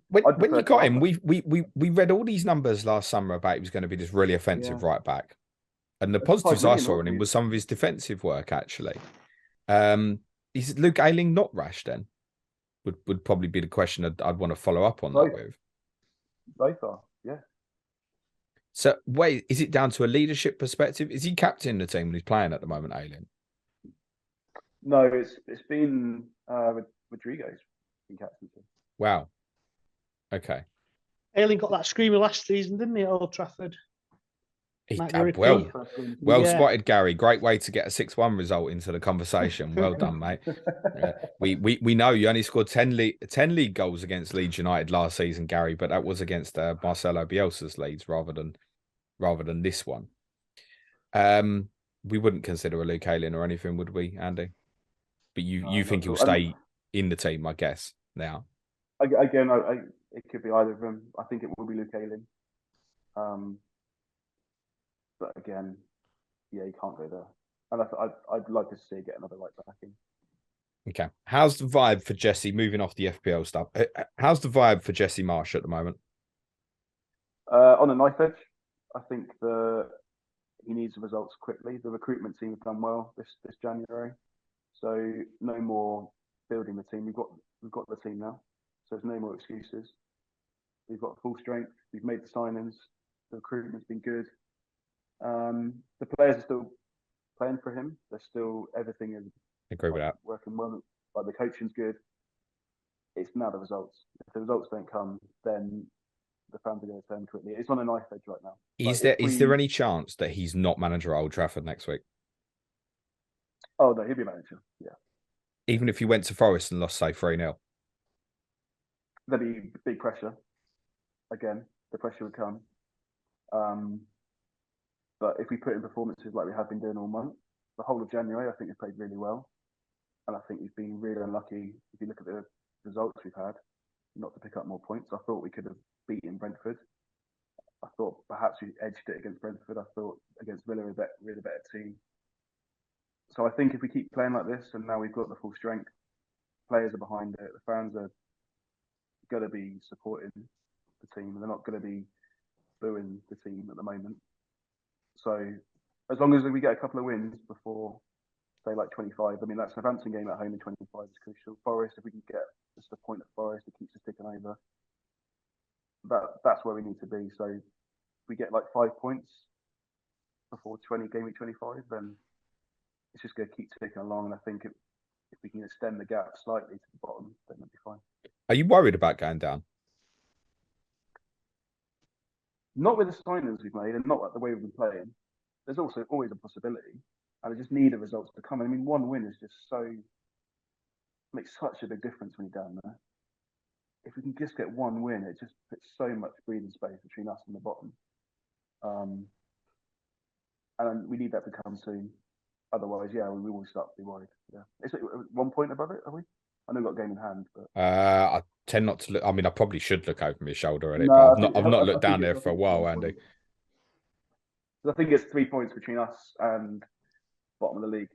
When you got him, we read all these numbers last summer about he was going to be this really offensive right back, and the positives I saw in him was some of his defensive work. Actually, is Luke Ayling not rash? Then would probably be the question I'd want to follow up on that with. Both are, yeah. So wait, is it down to a leadership perspective? Is he captain the team when he's playing at the moment, Ayling? No, it's been Rodrigo's been captain. Wow. Okay. Ayling got that screamer last season, didn't he, at Old Trafford? Well spotted, Gary. Great way to get a 6-1 result into the conversation. Well done, mate. Yeah. We know you only scored 10 league goals against Leeds United last season, Gary, but that was against Marcelo Bielsa's Leeds rather than this one. We wouldn't consider a Luke Ayling or anything, would we, Andy? But you think he'll stay in the team, I guess, now? Again, it could be either of them. I think it will be Luke Ayling. But again, yeah, he can't go there. And I'd like to see get another right back in. Okay. How's the vibe for Jesse, moving off the FPL stuff? How's the vibe for Jesse Marsh at the moment? On a knife edge, I think he needs the results quickly. The recruitment team have done well this January, so no more building the team. We've got the team now, so there's no more excuses. We've got full strength. We've made the signings. The recruitment's been good. The players are still playing for him. They're still, everything is Agree with that. working well. Like the coaching's good. It's now the results. If the results don't come, then the fans are going to turn quickly. It's on a knife edge right now. Is there any chance that he's not manager at Old Trafford next week? Oh no, he'll be manager. Yeah. Even if he went to Forest and lost, say, 3-0? There'd be big pressure. Again, the pressure would come. But if we put in performances like we have been doing all month, the whole of January, I think we've played really well. And I think we've been really unlucky. If you look at the results we've had, not to pick up more points. I thought we could have beaten Brentford. I thought perhaps we edged it against Brentford. I thought against Villa, we're a better team. So I think if we keep playing like this, and now we've got the full strength, players are behind it, the fans are going to be supporting the team. They're not going to be booing the team at the moment. So as long as we get a couple of wins before, say, like 25, I mean, that Southampton game at home in 25 is crucial. Forest, if we can get just a point at Forest, it keeps us ticking over. That's where we need to be. So if we get like 5 points before game week 25, then it's just going to keep ticking along. And I think if we can extend the gap slightly to the bottom, then it'll be fine. Are you worried about going down? Not with the signings we've made and not like the way we've been playing. There's also always a possibility. And I just need the results to come. I mean, one win is just makes such a big difference when you're down there. If we can just get one win, it just puts so much breathing space between us and the bottom. And we need that to come soon. Otherwise, yeah, we will start to be worried. Yeah, is it 1 point above it? Are we? I know we've got a game in hand, but I tend not to look. I mean, I probably should look over my shoulder at it, no, but I've not looked down there for a while, Andy. I think it's 3 points between us and bottom of the league.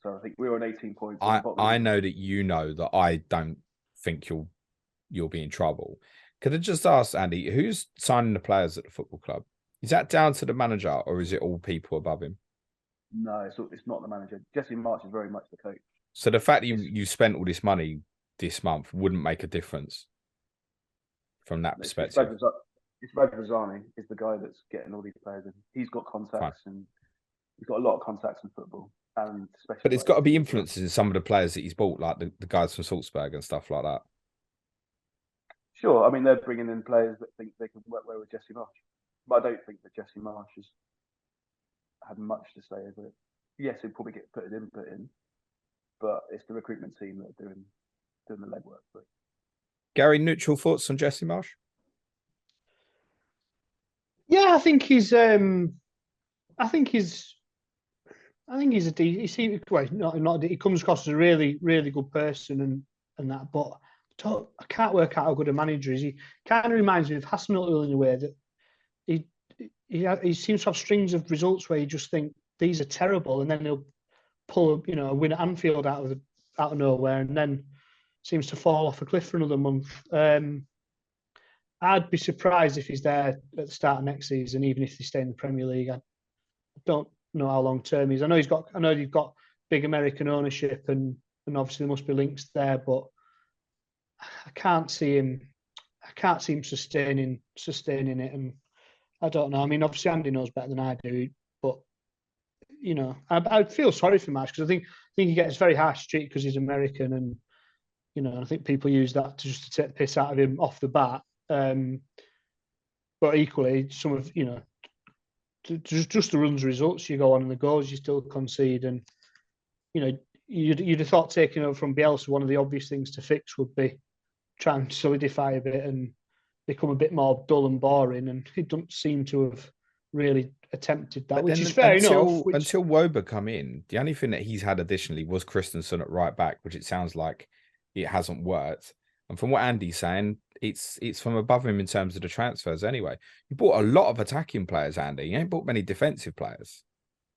So I think we were on 18 points. I know that you know that I don't think you'll be in trouble. Could I just ask, Andy, who's signing the players at the football club? Is that down to the manager, or is it all people above him? No, it's not the manager. Jesse March is very much the coach. So the fact that you spent all this money this month wouldn't make a difference from that perspective. It's Radrizzani is the guy that's getting all these players in. He's got contacts and he's got a lot of contacts in football. And especially but it's got to be influences in some of the players that he's bought, like the guys from Salzburg and stuff like that. Sure. I mean, they're bringing in players that think they can work well with Jesse Marsh. But I don't think that Jesse Marsh has had much to say over it. Yes, he'll probably get put in, but it's the recruitment team that are doing the legwork. But Gary, neutral thoughts on Jesse Marsh? Yeah, I think he's a he comes across as a really, really good person and that, but I can't work out how good a manager is. He kind of reminds me of Hasenhüttl in a way that he seems to have strings of results where you just think these are terrible, and then he'll pull a win at Anfield out of nowhere, and then seems to fall off a cliff for another month. I'd be surprised if he's there at the start of next season, even if they stay in the Premier League. I don't know how long term he is. I know you've got big American ownership, and obviously there must be links there, but I can't see him sustaining it, and I don't know. I mean, obviously Andy knows better than I do, but I feel sorry for Marsh because I think he gets very harsh treatment because he's American, and I think people use that to take the piss out of him off the bat. But equally, some of just the runs results you go on and the goals you still concede, and you'd have thought taking over from Bielsa, one of the obvious things to fix would be try and solidify a bit and become a bit more dull and boring, and he doesn't seem to have really attempted that, which is fair enough. Until Wober come in, the only thing that he's had additionally was Christensen at right back, which it sounds like it hasn't worked. And from what Andy's saying, it's from above him in terms of the transfers anyway. You bought a lot of attacking players, Andy. You ain't bought many defensive players.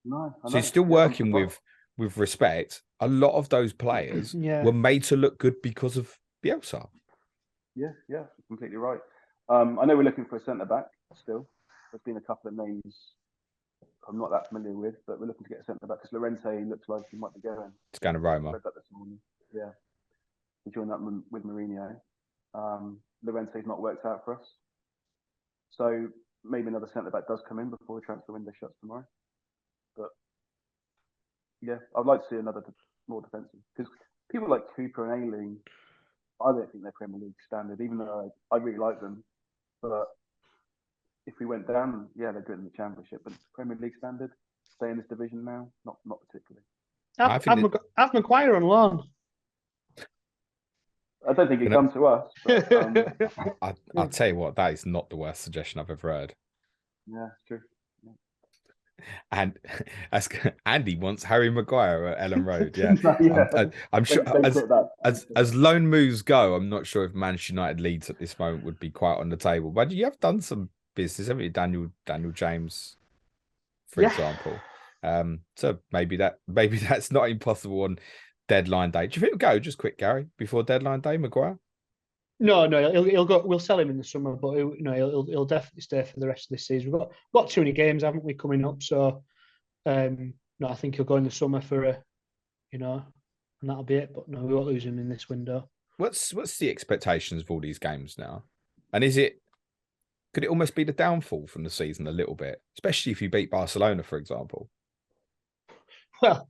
No. So you're still working with respect. A lot of those players were made to look good because of Bielsa. Yeah, completely right. I know we're looking for a centre-back still. There's been a couple of names I'm not that familiar with, but we're looking to get a centre back because Llorente looks like he might be going. It's going to Roma. Read that this morning. Yeah, he joined that with Mourinho. Llorente's not worked out for us, so maybe another centre back does come in before the transfer window shuts tomorrow. But yeah, I'd like to see another more defensive because people like Cooper and Ayling, I don't think they're Premier League standard, even though I really like them. But if we went down, yeah, they're good in the Championship, but Premier League standard, stay in this division now, not particularly. Have Maguire on loan. I don't think he'd come to us. But, I'll tell you what, that is not the worst suggestion I've ever heard. Yeah, it's true. And Andy wants Harry Maguire at Ellen Road. Yeah, I'm sure. As loan moves go, I'm not sure if Manchester United Leeds at this moment would be quite on the table. But you have done some business, haven't you, Daniel James, for example? So maybe that's not impossible on deadline day. Do you think it'll go just quick, Gary, before deadline day, Maguire? No, he'll go. We'll sell him in the summer, but he'll definitely stay for the rest of this season. We've got too many games, haven't we, coming up? So, no, I think he'll go in the summer for and that'll be it. But no, we won't lose him in this window. What's the expectations of all these games now? And could it almost be the downfall from the season a little bit, especially if you beat Barcelona, for example? Well,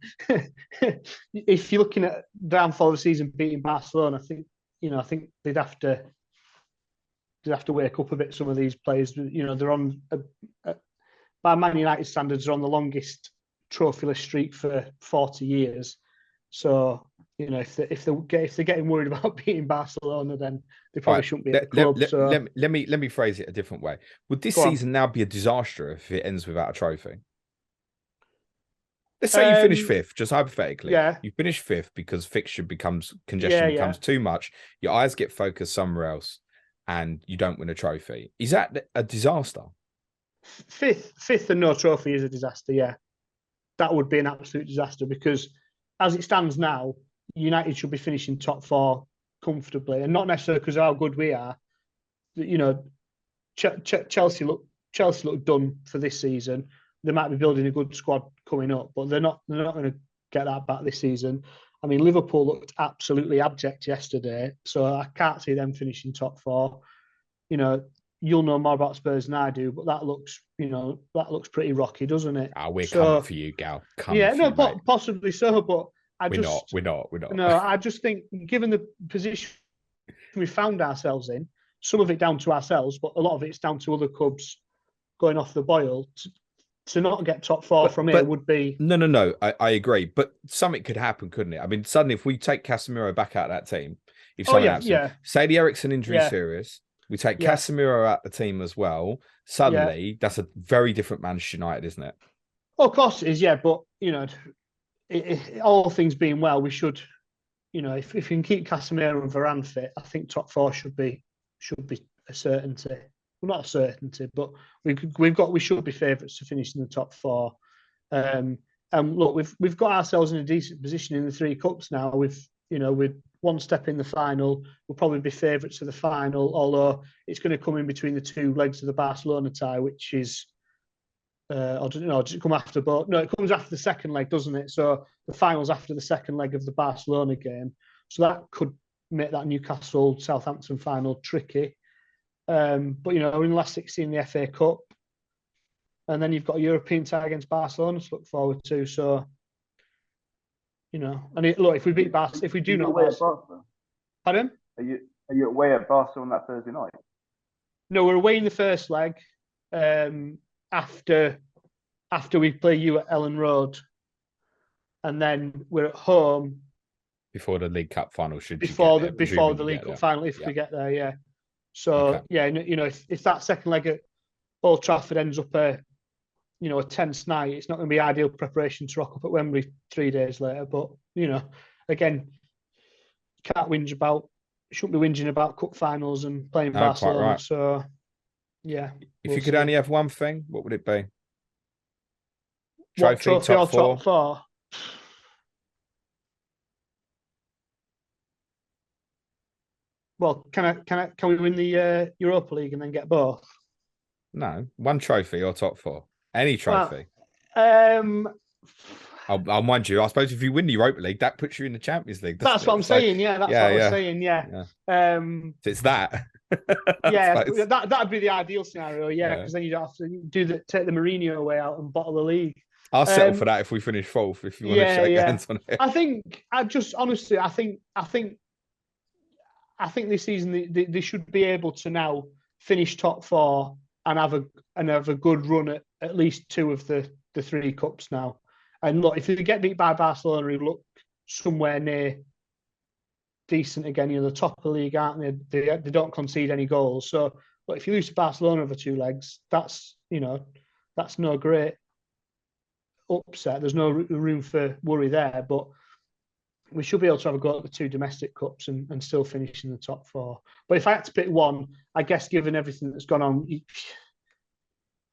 if you're looking at downfall of the season beating Barcelona, I think they'd have to wake up a bit. Some of these players, they're on by Man United standards, they're on the longest trophyless streak for 40 years. So, if they're getting worried about beating Barcelona, then they probably shouldn't be at the club. Let me phrase it a different way. Would this season now be a disaster if it ends without a trophy? Let's say you finish fifth, just hypothetically. Yeah. You finish fifth because congestion becomes too much. Your eyes get focused somewhere else, and you don't win a trophy. Is that a disaster? Fifth and no trophy is a disaster. Yeah, that would be an absolute disaster because, as it stands now, United should be finishing top four comfortably, and not necessarily because of how good we are. Chelsea look done for this season. They might be building a good squad coming up, but they're not going to get that back this season. I mean, Liverpool looked absolutely abject yesterday, so I can't see them finishing top four. You'll know more about Spurs than I do, but that looks pretty rocky, doesn't it? We're coming for you, Gal. Possibly so, but we're not. No, I just think, given the position we found ourselves in, some of it down to ourselves, but a lot of it's down to other clubs going off the boil. To not get top four from here would be... No. I agree. But something could happen, couldn't it? I mean, suddenly if we take Casemiro back out of that team, if someone happens, say the Eriksen injury is serious, we take Casemiro out the team as well, suddenly that's a very different Manchester United, isn't it? Oh, of course it is, yeah. But, all things being well, we should, if we can keep Casemiro and Varane fit, I think top four should be a certainty. Well, not a certainty, but we should be favourites to finish in the top four. And look, we've got ourselves in a decent position in the three cups now. With one step in the final, we'll probably be favourites for the final. Although it's going to come in between the two legs of the Barcelona tie, which is, does it come after both? No, it comes after the second leg, doesn't it? So the final's after the second leg of the Barcelona game. So that could make that Newcastle Southampton final tricky. But we're in the last 16 in the FA Cup, and then you've got a European tie against Barcelona to look forward to. So, look, if we beat Barcelona, if we do not, pardon? Are you away at Barcelona on that Thursday night? No, we're away in the first leg. After we play you at Ellen Road, and then we're at home before the League Cup final. Before the League Cup final, if we get there, yeah. So if that second leg at Old Trafford ends up a tense night, it's not going to be ideal preparation to rock up at Wembley 3 days later. But again, shouldn't be whinging about cup finals and playing Barcelona. Right. So yeah. If you could only have one thing, what would it be? Trophy or top four? Well, can we win the Europa League and then get both? No, one trophy or top four. Any trophy. I'll mind you. I suppose if you win the Europa League, that puts you in the Champions League. That's what I'm saying. Yeah, that's what I was saying. Yeah. So it's that. Yeah, that'd be the ideal scenario. Yeah, because then you don't have to take the Mourinho way out and bottle the league. I'll settle for that if we finish fourth. If you want to shake hands on it, I think this season they should be able to now finish top four and have a good run at least two of the three cups now. And look, if they get beat by Barcelona, who look somewhere near decent again, the top of the league, aren't they? They don't concede any goals. So, but if you lose to Barcelona over two legs, that's no great upset. There's no room for worry there. But we should be able to have a go at the two domestic cups and still finish in the top four. But if I had to pick one, I guess given everything that's gone on,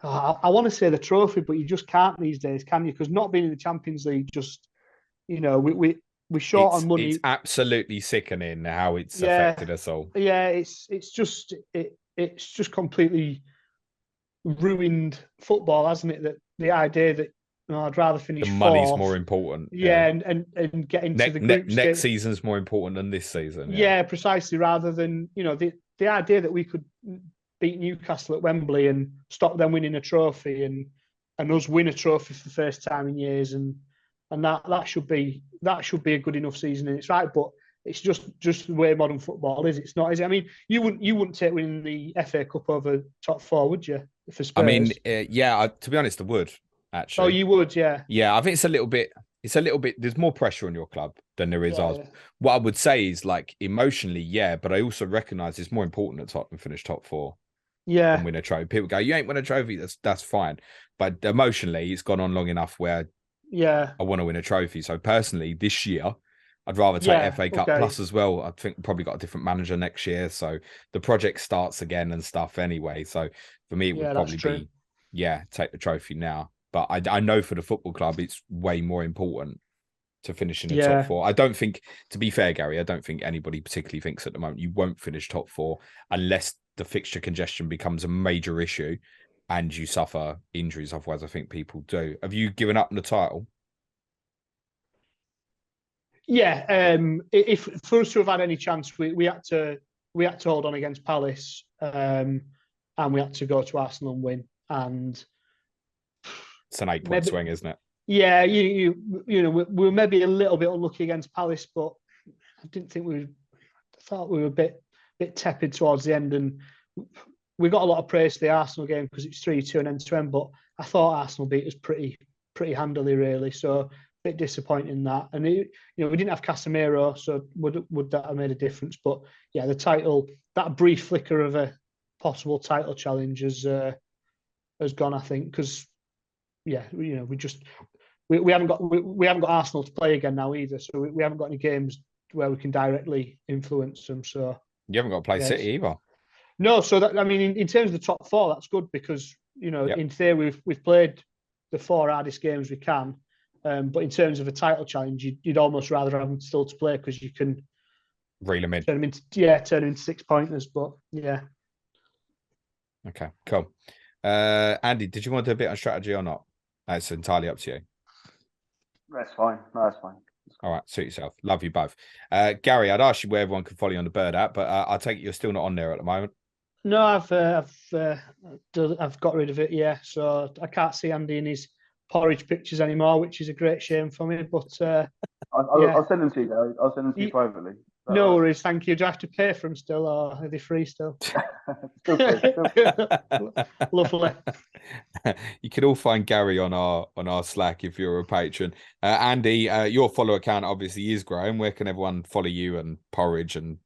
I want to say the trophy, but you just can't these days, can you? Because not being in the Champions League, just we're short on money. It's absolutely sickening how it's affected us all. Yeah, it's just completely ruined football, hasn't it? That the idea that I'd rather finish the money's fourth. more important. Yeah, and get into the group next season's more important than this season. Yeah, precisely. Rather than the idea that we could beat Newcastle at Wembley and stop them winning a trophy and us win a trophy for the first time in years and that should be a good enough season in its right, but it's just the way modern football is. It's not, is it? I mean, you wouldn't take winning the FA Cup over top four, would you? For Spurs? I mean, to be honest, I would actually. Oh, you would, yeah. Yeah, I think it's a little bit. There's more pressure on your club than there is ours. What I would say is, like, emotionally, yeah, but I also recognise it's more important that Tottenham finish top four. Yeah, and win a trophy. People go, you ain't win a trophy. That's fine. But emotionally, it's gone on long enough where I want to win a trophy. So personally, this year, I'd rather take FA Cup plus as well. I think probably got a different manager next year, so the project starts again and stuff anyway. So for me, it would probably be take the trophy now. But I know for the football club, it's way more important to finish in the top four. I don't think, to be fair, Gary, I don't think anybody particularly thinks at the moment you won't finish top four unless the fixture congestion becomes a major issue and you suffer injuries. Otherwise, I think people do. Have you given up on the title? Yeah. If for us to have had any chance, we had to hold on against Palace, and we had to go to Arsenal and win. And it's an 8-point swing, isn't it? Yeah, we were maybe a little bit unlucky against Palace, but I didn't think I thought we were a bit tepid towards the end, and we got a lot of praise for the Arsenal game because it's 3-2 and end-to-end. But I thought Arsenal beat us pretty handily, really. So a bit disappointing in that. And we didn't have Casemiro, so would that have made a difference? But yeah, the title, that brief flicker of a possible title challenge has gone, I think, because we haven't got Arsenal to play again now either. So we haven't got any games where we can directly influence them. So you haven't got to play City either. No, so that, I mean, in terms of the top four, that's good because in theory we've played the four hardest games we can, but in terms of a title challenge, you'd almost rather have them still to play because you can reel them in. Turn them into 6-pointers. But yeah. Okay, cool. Andy, did you want to do a bit on strategy or not? It's entirely up to you. That's fine. No, that's fine. All right, suit yourself. Love you both. Gary, I'd ask you where everyone can follow you on the Bird app, but I take it you're still not on there at the moment. No, I've got rid of it. Yeah, so I can't see Andy in his porridge pictures anymore, which is a great shame for me. But I'll send them to you, Gary. I'll send them to you privately. No worries, thank you. Do I have to pay for them still, or are they free still? Still free. Lovely. You can all find Gary on our Slack if you're a patron. Andy, your follow account obviously is growing. Where can everyone follow you and porridge and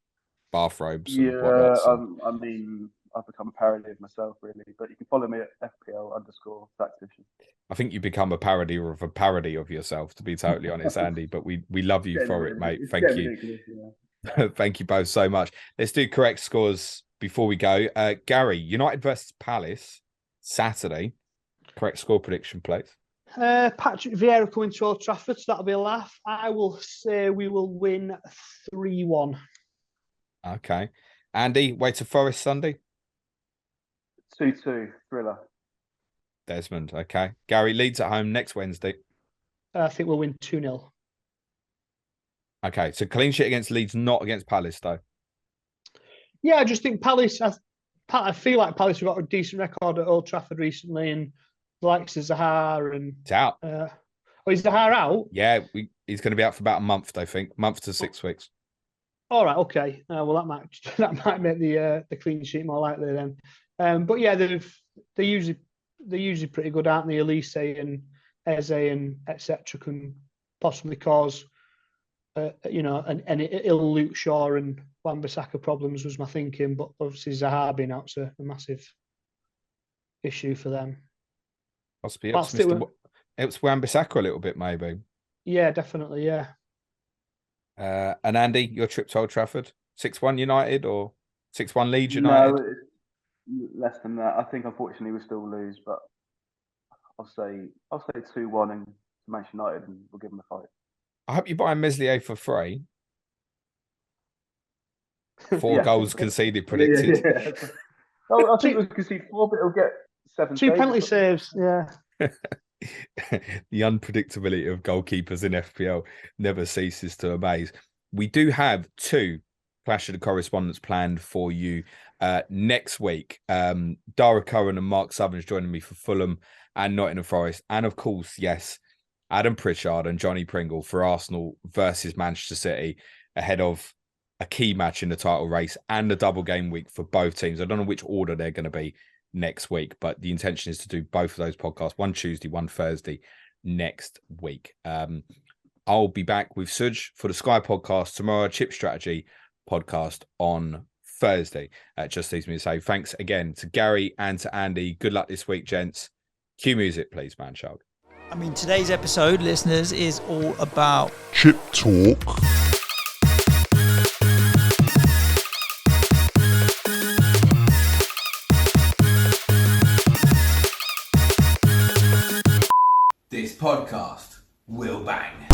bathrobes? And I mean, I've become a parody of myself, really. But you can follow me at FPL_tactician. I think you become a parody of a parody of yourself, to be totally honest, Andy. But we love you for it, mate. Thank you. Thank you both so much. Let's do correct scores before we go. Gary, United versus Palace, Saturday. Correct score prediction, please. Patrick Vieira coming to Old Trafford, so that'll be a laugh. I will say we will win 3-1. Okay. Andy, way to Forest Sunday? 2-2, thriller. Desmond. Okay. Gary, Leeds at home next Wednesday. I think we'll win 2-0. Okay. So clean sheet against Leeds, not against Palace, though. Yeah, I just think Palace. I feel like Palace have got a decent record at Old Trafford recently, and the likes of Zaha and It's out. Is Zaha out? Yeah, he's going to be out for about a month, I think, month to 6 weeks. All right, okay. Well, that might make the clean sheet more likely then. But yeah, they're usually pretty good, aren't they? Elise and Eze and etc. can possibly cause ill Luke Shaw and Wan-Bissaka problems was my thinking, but obviously Zaha being out's a massive issue for them. Possibly helps Wan-Bissaka a little bit, maybe. Yeah, definitely, yeah. And Andy, your trip to Old Trafford, 6-1 United or 6-1 Leeds United? No, less than that. I think unfortunately we still lose, but I'll say 2-1 and Manchester United, and we'll give them a fight. I hope you buy Meslier for free. 4 goals conceded predicted. Yeah. I think we concede 4, but it'll get 7. 2 penalty saves. Yeah. The unpredictability of goalkeepers in FPL never ceases to amaze. We do have 2 Clash of the Correspondents planned for you next week. Dara Cohen and Mark Southerns joining me for Fulham and Nottingham Forest. And of course, yes, Adam Pritchard and Johnny Pringle for Arsenal versus Manchester City ahead of a key match in the title race and a double game week for both teams. I don't know which order they're going to be next week, but the intention is to do both of those podcasts, one Tuesday, one Thursday next week. I'll be back with Suj for the Sky podcast tomorrow, Chip Strategy podcast on Thursday. Just leaves me to say thanks again to Gary and to Andy. Good luck this week, gents. Cue music, please, man, child. I mean, today's episode, listeners, is all about Chip Talk. This podcast will bang.